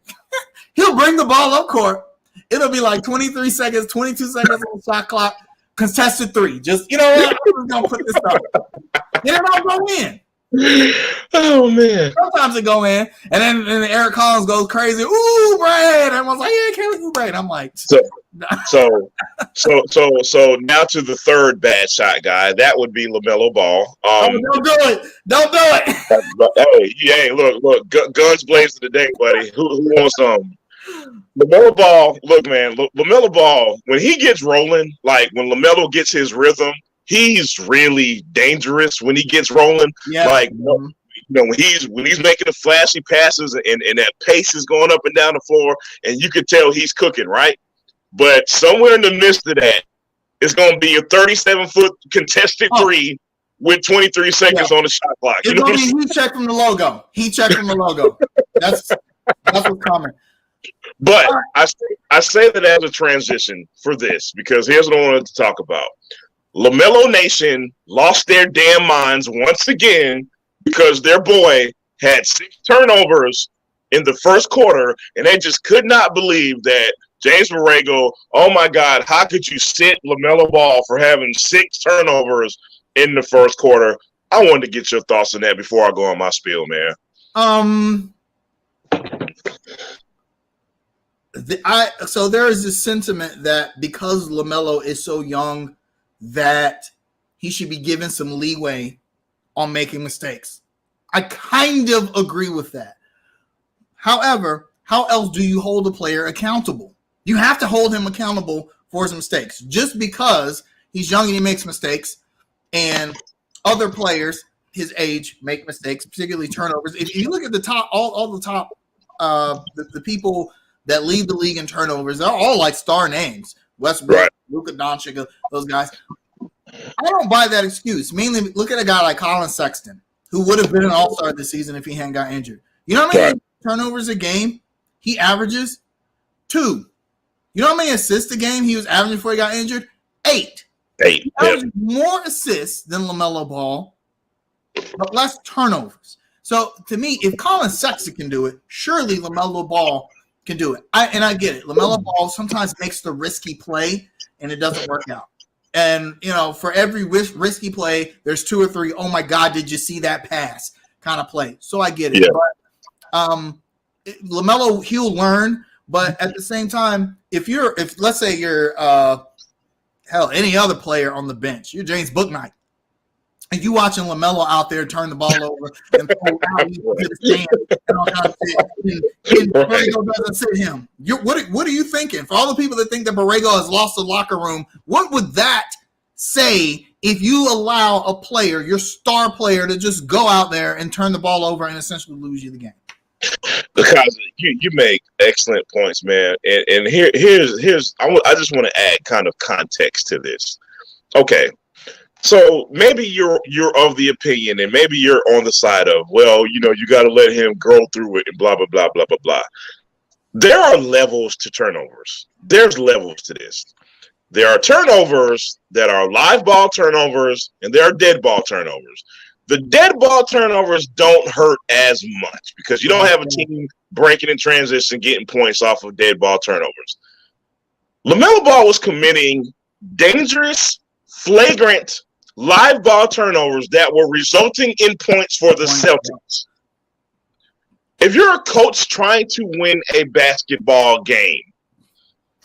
He'll bring the ball up court. It'll be like 23 seconds, 22 seconds on the shot clock. Contested 3. Just, you know what? I'm just going to put this up. And it don't go in. Oh, man. Sometimes it go in. And then Eric Collins goes crazy. Ooh, Brad. Everyone's like, yeah, Kelly Oubre. And I'm like. So now to the third bad shot guy. That would be LaMelo Ball. Don't do it. Don't do it. Hey, look. Guns blazing today, buddy. Who wants some? LaMelo Ball, look, man, LaMelo Ball, when he gets rolling, like when LaMelo gets his rhythm, he's really dangerous when he gets rolling. Yeah. Like, when he's making the flashy passes and that pace is going up and down the floor, and you can tell he's cooking, right? But somewhere in the midst of that, it's going to be a 37-foot contested 3 with 23 seconds on the shot clock. It's going to be he checked from the logo. That's what's coming. But I say that as a transition for this, because here's what I wanted to talk about. LaMelo Nation lost their damn minds once again because their boy had 6 turnovers in the first quarter, and they just could not believe that James Borrego, oh my God, how could you sit LaMelo Ball for having 6 turnovers in the first quarter? I wanted to get your thoughts on that before I go on my spiel, man. So there is this sentiment that because LaMelo is so young that he should be given some leeway on making mistakes. I kind of agree with that. However, how else do you hold a player accountable? You have to hold him accountable for his mistakes. Just because he's young and he makes mistakes and other players his age make mistakes, particularly turnovers. If you look at the top, all the top, the people that lead the league in turnovers, they're all like star names. Westbrook, right. Luka Doncic, those guys. I don't buy that excuse. Mainly, look at a guy like Colin Sexton, who would have been an all-star this season if he hadn't got injured. You know how many turnovers a game he averages? 2. You know how many assists a game he was averaging before he got injured? 8. He averages more assists than LaMelo Ball, but less turnovers. So, to me, if Colin Sexton can do it, surely LaMelo Ball can do it. I get it. LaMelo Ball sometimes makes the risky play, and it doesn't work out. And, you know, for every risky play, there's 2 or 3, oh, my God, did you see that pass kind of play. So I get it. Yeah. But LaMelo, he'll learn. But at the same time, if let's say you're, any other player on the bench, you're James Bouknight, and you watching LaMelo out there turn the ball over and throw out to the stand and all kinds of shit, and Borrego doesn't sit him. What are you thinking? For all the people that think that Borrego has lost the locker room, what would that say if you allow a player, your star player, to just go out there and turn the ball over and essentially lose you the game? Because you make excellent points, man. And here's I just want to add kind of context to this. Okay. So maybe you're of the opinion, and maybe you're on the side of, well, you know, you got to let him grow through it and blah, blah, blah, blah, blah, blah. there are levels to turnovers. There's levels to this. There are turnovers that are live ball turnovers, and there are dead ball turnovers. The dead ball turnovers don't hurt as much because you don't have a team breaking in transition, getting points off of dead ball turnovers. LaMelo Ball was committing dangerous, flagrant live ball turnovers that were resulting in points for the Celtics. If you're a coach trying to win a basketball game,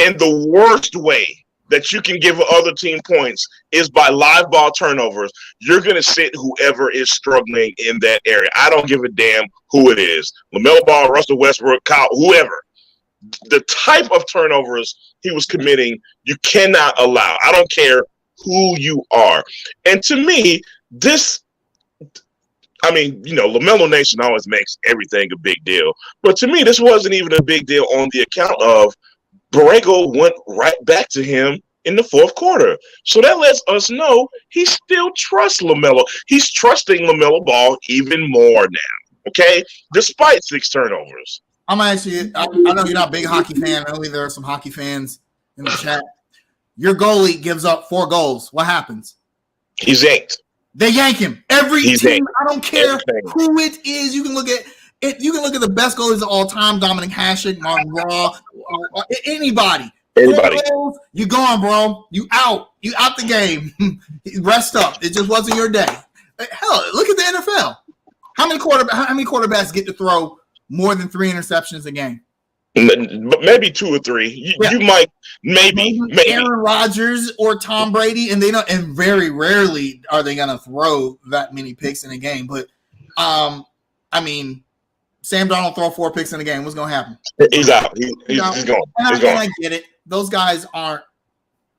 and the worst way that you can give other team points is by live ball turnovers, you're going to sit whoever is struggling in that area. I don't give a damn who it is. LaMelo Ball, Russell Westbrook, Kyle, whoever. The type of turnovers he was committing, you cannot allow. I don't care who you are. And to me, LaMelo Nation always makes everything a big deal. But to me, this wasn't even a big deal on the account of Borrego went right back to him in the fourth quarter. So that lets us know he still trusts LaMelo. He's trusting LaMelo Ball even more now, okay? Despite 6 turnovers. I'm actually, I know you're not a big hockey fan. I know there are some hockey fans in the chat. Your goalie gives up 4 goals. What happens? He's yanked. They yank him. He's team, yanked. I don't care who it is. You can look at it. You can look at the best goalies of all time: Dominic Hasek, Martin Raw, anybody. Goals, you gone, bro. You out. You out the game. Rest up. It just wasn't your day. Hell, look at the NFL. How many quarterbacks get to throw more than 3 interceptions a game? Maybe 2 or 3. You might maybe Aaron Rodgers or Tom Brady, and they don't. And very rarely are they going to throw that many picks in a game. But Sam Darnold throw 4 picks in a game. What's going to happen? He's out. He's gone. And I get it. Those guys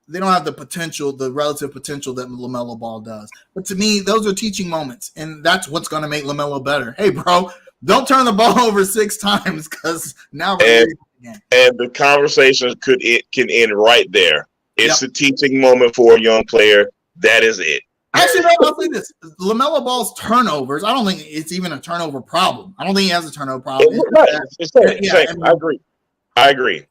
they don't have the potential, the relative potential that LaMelo Ball does. But to me, those are teaching moments, and that's what's going to make LaMelo better. Hey, bro, don't turn the ball over 6 times because now and the conversation can end right there. It's a teaching moment for a young player. That is it. Actually, I'll say this. LaMelo Ball's turnovers, I don't think it's even a turnover problem. I don't think he has a turnover problem. I agree.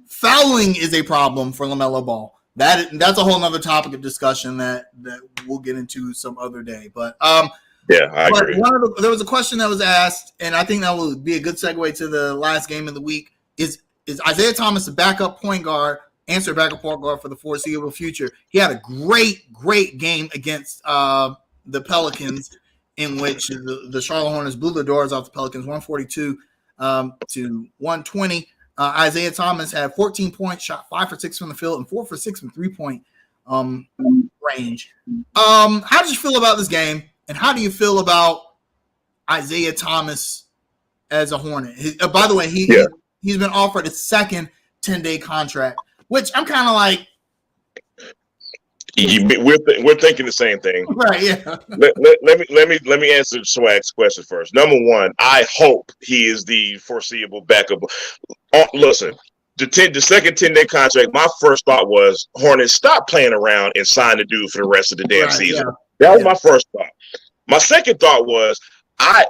Fouling is a problem for LaMelo Ball. That's a whole nother topic of discussion that we'll get into some other day. But I agree. There was a question that was asked, and I think that will be a good segue to the last game of the week. Is Isaiah Thomas a backup point guard? Answer backup point guard for the foreseeable future. He had a great game against the Pelicans, in which the Charlotte Hornets blew the doors off the Pelicans, 142 to 120. Isaiah Thomas had 14 points, shot 5 for 6 from the field, and 4 for 6 from 3-point range. How did you feel about this game, and how do you feel about Isaiah Thomas as a Hornet? By the way, he's been offered a second 10-day contract, which I'm kind of like. We're thinking the same thing, right? Yeah. Let me answer Swag's question first. Number one, I hope he is the foreseeable backup. Listen, the second 10-day contract. My first thought was Hornets stop playing around and sign the dude for the rest of the damn season. Yeah. That was my first thought. My second thought was, I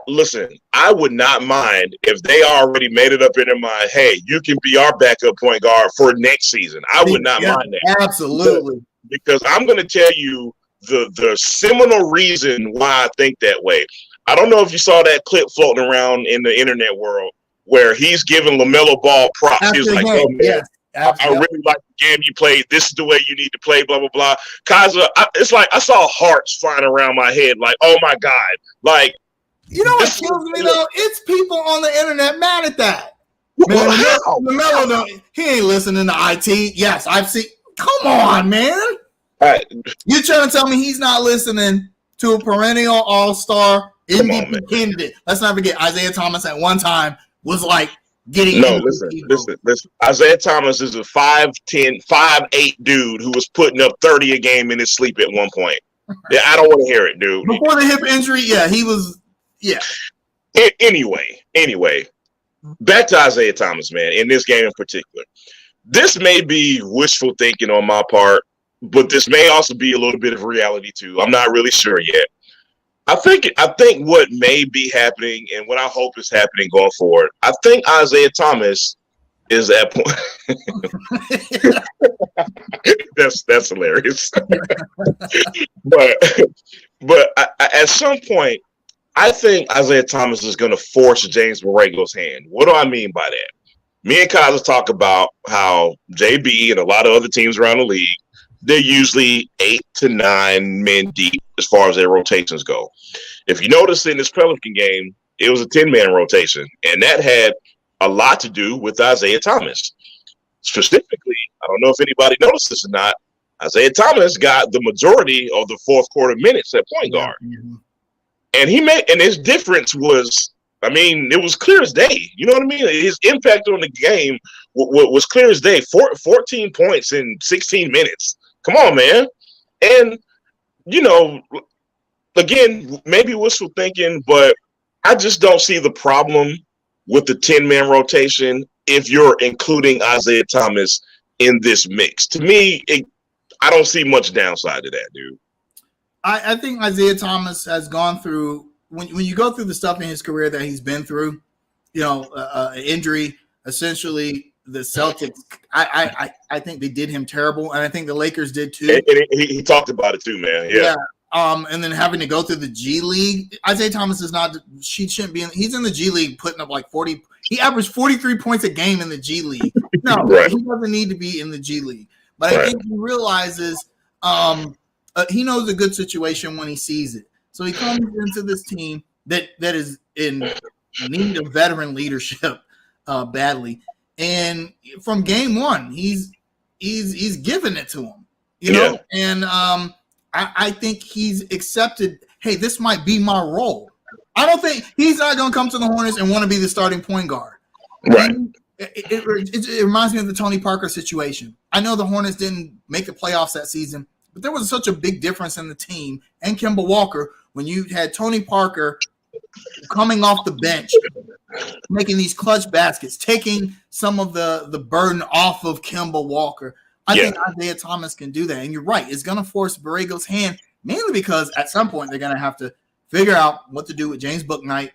would not mind if they already made it up in their mind, hey, you can be our backup point guard for next season. I would not mind that. Absolutely. Because I'm going to tell you the seminal reason why I think that way. I don't know if you saw that clip floating around in the internet world where he's giving LaMelo Ball props. He's like, oh, man, yes, I really like the game you played. This is the way you need to play, blah, blah, blah. Kaiser, it's like I saw hearts flying around my head like, oh, my God. Like, you know what kills me, though? It's people on the internet mad at that. Man, LaMelo, he ain't listening to IT. Yes, I've seen. Come on, man. You're trying to tell me he's not listening to a perennial all-star MVP candidate. Let's not forget, Isaiah Thomas at one time was like getting. No, listen. Isaiah Thomas is a 5'10", 5'8" dude who was putting up 30 a game in his sleep at one point. Yeah, I don't want to hear it, dude. Before the hip injury, he was. Yeah. Anyway, back to Isaiah Thomas, man, in this game in particular. This may be wishful thinking on my part, but this may also be a little bit of reality too. I'm not really sure yet. I think what may be happening and what I hope is happening going forward. I think Isaiah Thomas is at point. That's hilarious. but at some point, I think Isaiah Thomas is going to force James Borrego's hand. What do I mean by that? Me and Kyle talk about how JB and a lot of other teams around the league, they're usually 8 to 9 men deep as far as their rotations go. If you notice in this Pelican game, it was a 10-man rotation, and that had a lot to do with Isaiah Thomas. Specifically, I don't know if anybody noticed this or not, Isaiah Thomas got the majority of the fourth quarter minutes at point guard. Mm-hmm. And his difference was, I mean, it was clear as day. You know what I mean? His impact on the game was clear as day. 14 points in 16 minutes. Come on, man. And, you know, again, maybe wishful thinking, but I just don't see the problem with the 10-man rotation if you're including Isaiah Thomas in this mix. To me, I don't see much downside to that, dude. I think Isaiah Thomas has gone through, when you go through the stuff in his career that he's been through, you know, injury, essentially the Celtics, I think they did him terrible, and I think the Lakers did too. And he talked about it too, man. Yeah. And then having to go through the G League, Isaiah Thomas is not. She shouldn't be. He's in the G League, putting up like 40. He averaged 43 points a game in the G League. No, right. He doesn't need to be in the G League. But I think he realizes he knows a good situation when he sees it. So he comes into this team that is in need of veteran leadership badly. And from game one, he's giving it to him, you know. And I think he's accepted. Hey, this might be my role. I don't think he's not going to come to the Hornets and want to be the starting point guard. Right. It reminds me of the Tony Parker situation. I know the Hornets didn't make the playoffs that season, but there was such a big difference in the team and Kemba Walker when you had Tony Parker coming off the bench, making these clutch baskets, taking some of the burden off of Kemba Walker. I think Isaiah Thomas can do that. And you're right. It's going to force Borrego's hand, mainly because at some point they're going to have to figure out what to do with James Bouknight.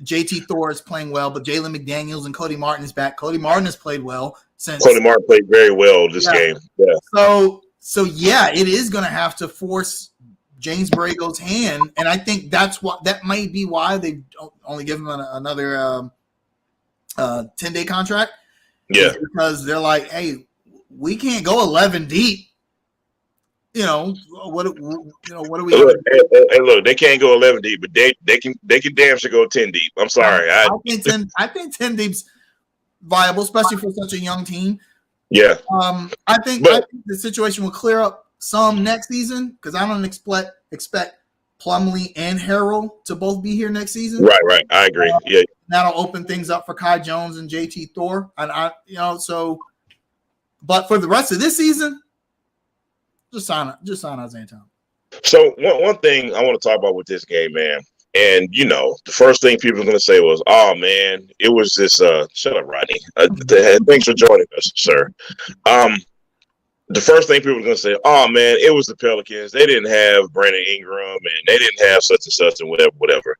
JT Thor is playing well, but Jalen McDaniels and Cody Martin is back. Cody Martin has played well since. Cody Martin played very well this game. Yeah. So it is going to have to force James Borrego's hand, and I think that might be why they only give him another 10-day contract. Yeah, because they're like, hey, we can't go 11 deep. You know what do we? Look, they can't go 11 deep, but they can damn sure go 10 deep. I'm sorry. I think 10 deep's viable, especially for such a young team. Yeah. I think the situation will clear up some next season because I don't expect Plumlee and Harrell to both be here next season. Right. I agree. That'll open things up for Kai Jones and JT Thor, and but for the rest of this season, just sign Isaiah Thomas. So one thing I want to talk about with this game, man, and the first thing people are going to say was, "Oh man, it was this." Shut up, Rodney. Thanks for joining us, sir. The first thing people are going to say, "Oh man, it was the Pelicans. They didn't have Brandon Ingram, and they didn't have such and such, and whatever."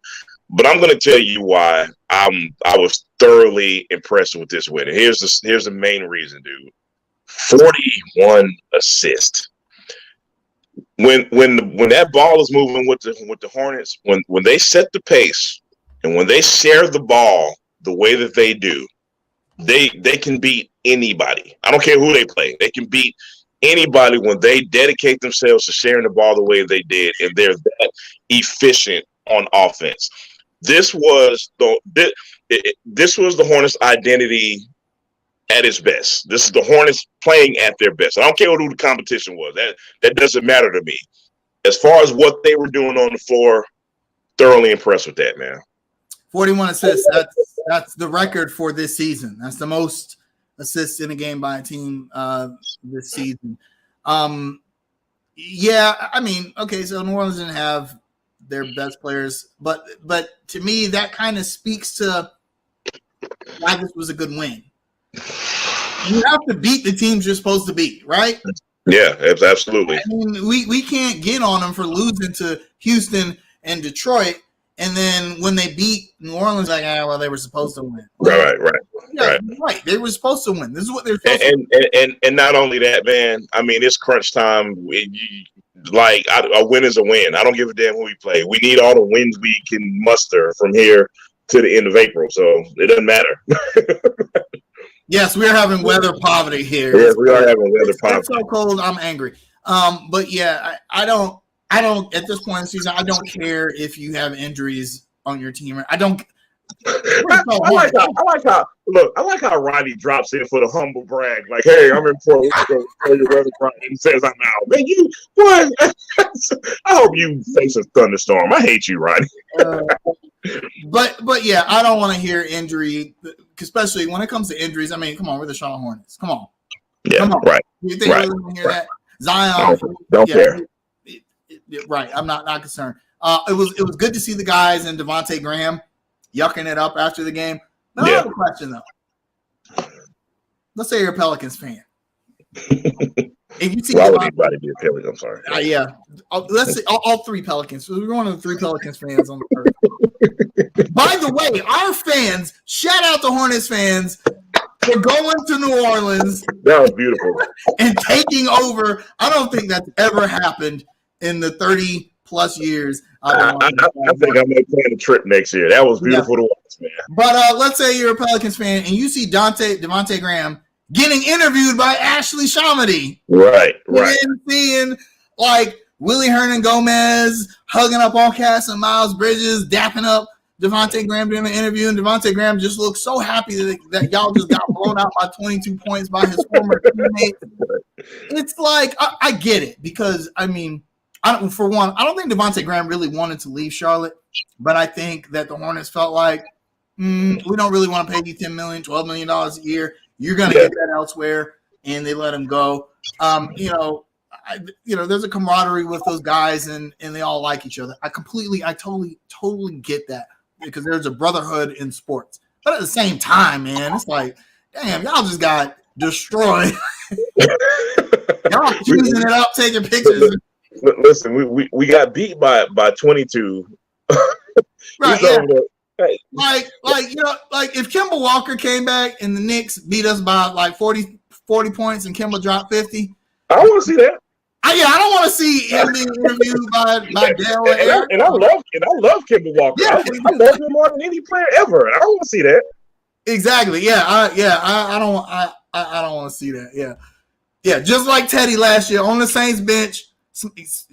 But I'm going to tell you why I was thoroughly impressed with this win. And here's the main reason, dude. 41 assists. When that ball is moving with the Hornets, when they set the pace and when they share the ball the way that they do, they can beat anybody. I don't care who they play. They can beat anybody when they dedicate themselves to sharing the ball the way they did, and they're that efficient on offense. This was the Hornets' identity at its best. This is the Hornets playing at their best. I don't care who the competition was. That doesn't matter to me. As far as what they were doing on the floor, thoroughly impressed with that, man. 41 assists. That's the record for this season. That's the most assists in a game by a team this season. Yeah, I mean, okay, so New Orleans didn't have their best players, but to me that kind of speaks to why this was a good win. You have to beat the teams you're supposed to beat, right? Yeah, absolutely. I mean, we can't get on them for losing to Houston and Detroit, and then when they beat New Orleans, like, well, they were supposed to win. Right. Yeah, right. They were supposed to win. This is what they're supposed to do. And not only that, man. I mean, it's crunch time. A win is a win. I don't give a damn who we play. We need all the wins we can muster from here to the end of April. So it doesn't matter. Yes, we are having weather poverty here. Yes, we are having weather poverty. It's so cold, I'm angry. But yeah, I don't at this point in the season, I don't care if you have injuries on your team. I don't. I like how Roddy drops in for the humble brag. Like, hey, I'm in for your weather and says I'm out. Man, I hope you face a thunderstorm. I hate you, Roddy. But yeah, I don't want to hear injury, especially when it comes to injuries. I mean, come on, we're the Charlotte Hornets. Come on. Yeah, come on. Right. You think right, we're going to hear that? Zion. Don't care. Right. I'm not concerned. It was good to see the guys and Devontae Graham yucking it up after the game. But I have a question though. Let's say you're a Pelicans fan. If you see why would anybody be a Pelicans? I'm sorry. Yeah. Let's say all three Pelicans. We're one of the three Pelicans fans on the earth. By the way, our fans, shout out to Hornets fans, for going to New Orleans. That was beautiful. And taking over. I don't think that's ever happened in the 30 plus years. I think I may plan a trip next year. That was beautiful to watch, man. But let's say you're a Pelicans fan and you see Devontae Graham getting interviewed by Ashley Shamady. Right. And seeing like Willie Hernan Gomez hugging up on Cass and Miles Bridges, dapping up Devontae Graham during the interview, and Devontae Graham just looks so happy that y'all just got blown out by 22 points by his former teammate. It's like, I get it, because, I mean, for one, I don't think Devontae Graham really wanted to leave Charlotte, but I think that the Hornets felt like, we don't really want to pay you $10 million, $12 million a year. You're going to get that elsewhere, and they let him go. There's a camaraderie with those guys, and they all like each other. I totally get that, because there's a brotherhood in sports. But at the same time, man, it's like, damn, y'all just got destroyed. Y'all choosing it up, taking pictures. Listen, we got beat by 22. Right, yeah. Like if Kemba Walker came back and the Knicks beat us by like 40 points and Kemba dropped 50. I want to see that. I don't want to see him being interviewed by Dale. And I love Kemba Walker. Yeah. I love him more than any player ever. I don't want to see that. Exactly. Yeah. I don't want to see that. Yeah. Just like Teddy last year on the Saints bench,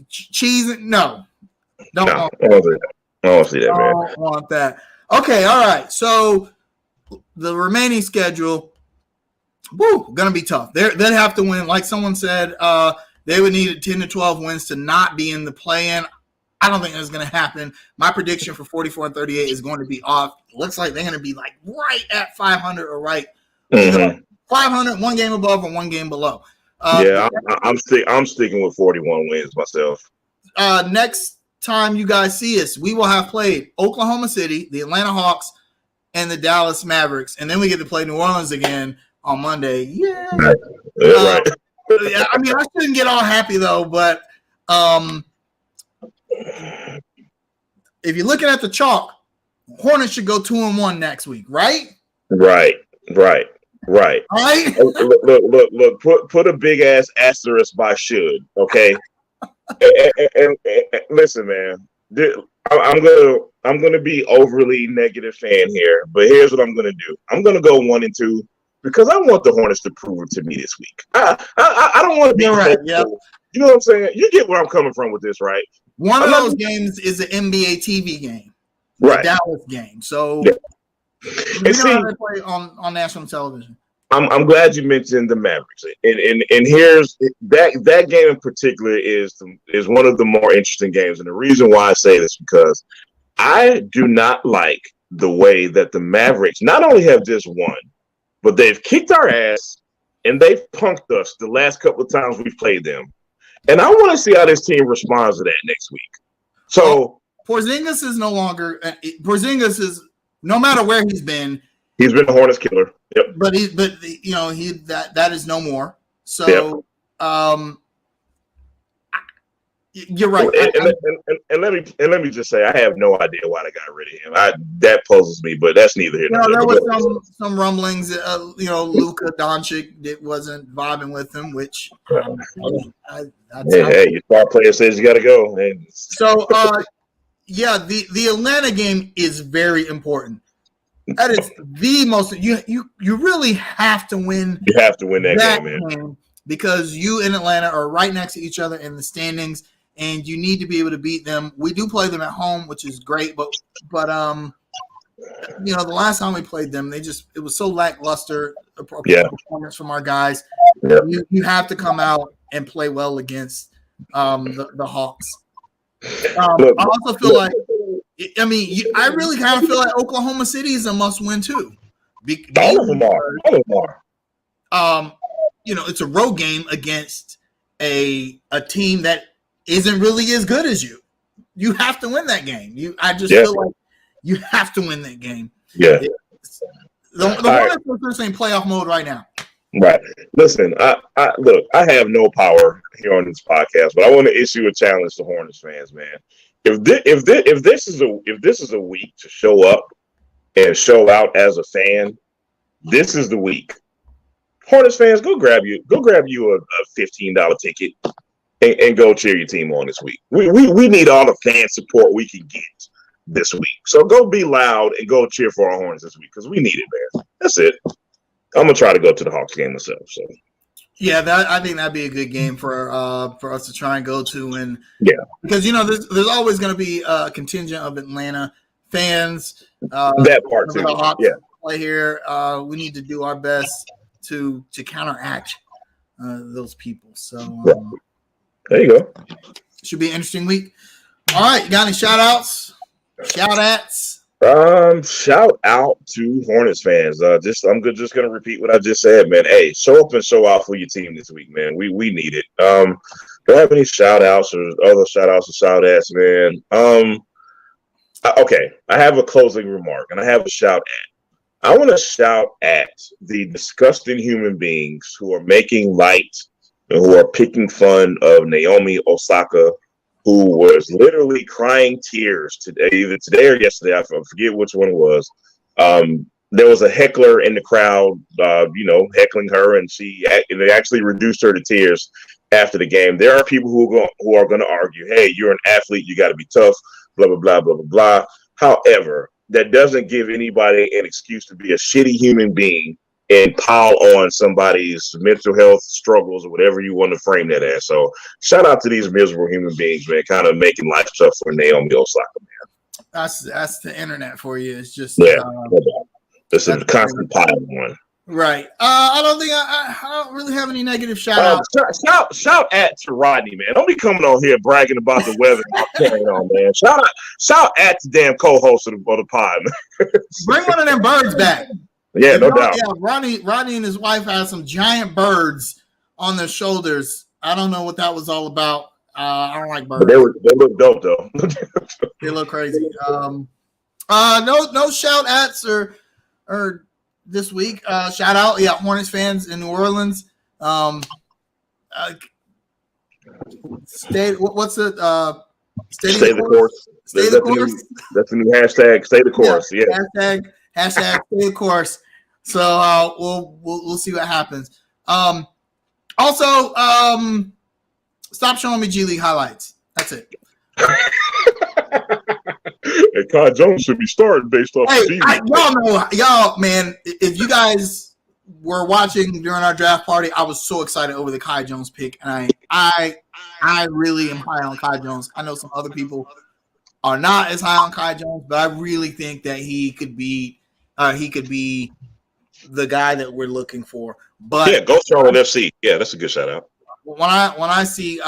cheese. No. I don't want to see that, man. I don't want that. Okay. All right. So the remaining schedule, gonna be tough. They'd have to win. Like someone said, they would need 10 to 12 wins to not be in the play-in. I don't think that's going to happen. My prediction for 44-38 is going to be off. It looks like they're going to be like right at 500 or right 500, one game above or one game below. I'm sticking with 41 wins myself. Next time you guys see us, we will have played Oklahoma City, the Atlanta Hawks, and the Dallas Mavericks, and then we get to play New Orleans again on Monday. Yeah. Right. Yeah, I mean, I shouldn't get all happy though, but if you're looking at the chalk, Hornets should go 2-1 next week, right? Right. Look, put a big ass asterisk by should, okay? and listen, man, I'm gonna be overly negative fan here, but here's what I'm gonna do. I'm gonna go 1-2. Because I want the Hornets to prove it to me this week. I don't want to be right. Yep. You know what I'm saying? You get where I'm coming from with this, right? One of those games is an NBA TV game, right? The Dallas game. So and see, how they play on national television. I'm glad you mentioned the Mavericks, and here's that game in particular is one of the more interesting games, and the reason why I say this is because I do not like the way that the Mavericks not only have just won, but they've kicked our ass and they've punked us the last couple of times we've played them. And I want to see how this team responds to that next week. So Porzingis is no longer Porzingis is no matter where he's been a Hornets killer. Yep. But that is no more. So You're right. And let me just say, I have no idea why they got rid of him. That puzzles me, but that's neither here nor there. There was some rumblings. Luka Doncic wasn't vibing with him, which your star player says you got to go. And so, the Atlanta game is very important. That is the most. You really have to win. You have to win that game, man, because you and Atlanta are right next to each other in the standings. And you need to be able to beat them. We do play them at home, which is great, but the last time we played them, it was so lackluster performance from our guys. Yeah. You have to come out and play well against the Hawks. I also feel like, I really kind of feel like Oklahoma City is a must-win too. All of them are. It's a road game against a team that isn't really as good as you. You have to win that game. I just feel like you have to win that game. Yeah. The Hornets are just in playoff mode right now. Right. Listen, I have no power here on this podcast, but I want to issue a challenge to Hornets fans, man. If this is a week to show up and show out as a fan, this is the week. Hornets fans, go grab you a $15 ticket. And go cheer your team on this week. We need all the fan support we can get this week. So go be loud and go cheer for our Hornets this week because we need it, man. That's it. I'm gonna try to go to the Hawks game myself. So yeah, I think that'd be a good game for us to try and go to, and because there's always going to be a contingent of Atlanta fans. That part too. The Hawks play here. We need to do our best to counteract those people. So. There you go. Should be an interesting week. All right, you got any shout-outs? Shout-outs? Shout out to Hornets fans. I'm just gonna repeat what I just said, man. Hey, show up and show out for your team this week, man. We need it. Don't have any shout-outs or other shout-outs or shout-outs, man. Okay, I have a closing remark and I have a shout-out. I want to shout at the disgusting human beings who are making light and who are picking fun of Naomi Osaka, who was literally crying tears today, either today or yesterday. I forget which one it was. There was a heckler in the crowd, heckling her, and they actually reduced her to tears after the game. There are people who are going to argue, hey, you're an athlete, you got to be tough, blah, blah, blah, blah, blah, blah. However, that doesn't give anybody an excuse to be a shitty human being and pile on somebody's mental health struggles or whatever you want to frame that as. So shout out to these miserable human beings, man, kind of making life tough for Naomi Osaka, man. That's the internet for you. It's just this is a constant pile on. Right. I don't think I don't really have any negative shout outs. Shout at to Rodney, man. Don't be coming on here bragging about the weather and carrying on, man. Shout at the damn co-host of the pod. Bring one of them birds back. Yeah, no doubt. Yeah, Rodney and his wife had some giant birds on their shoulders. I don't know what that was all about. I don't like birds. They look dope though. They look crazy. No shout outs or this week. Shout out, Hornets fans in New Orleans. Stay the course. Stay the course. That's the new hashtag. Stay the course. Yeah. Hashtag stay the course. So we'll see what happens. Also, stop showing me G League highlights. That's it. And Kai Jones should be starting based off of G League. Y'all, man, if you guys were watching during our draft party, I was so excited over the Kai Jones pick, and I really am high on Kai Jones. I know some other people are not as high on Kai Jones, but I really think that he could be the guy that we're looking for. But yeah, go Charlotte FC. Yeah, that's a good shout out. When I see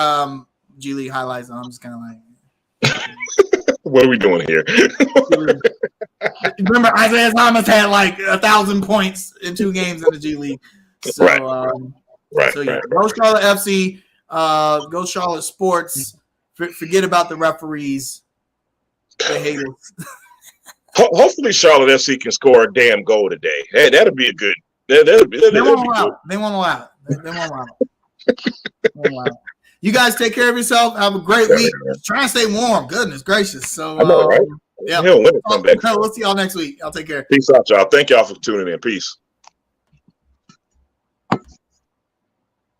G League highlights, I'm just kind of like, what are we doing here? Remember, Isaiah Thomas had like 1,000 points in 2 games in the G League. So, right. So yeah, go Charlotte FC. Go Charlotte Sports. Forget about the referees. They hate us. Hopefully, Charlotte FC can score a damn goal today. Hey, that'll be a good. They won't allow it. They won't allow it. Wow. You guys take care of yourself. Have a great week. Try and stay warm. Goodness gracious. So, I know, right? yeah. Hell, when it come back. We'll see y'all next week. I'll take care. Peace out, y'all. Thank y'all for tuning in. Peace.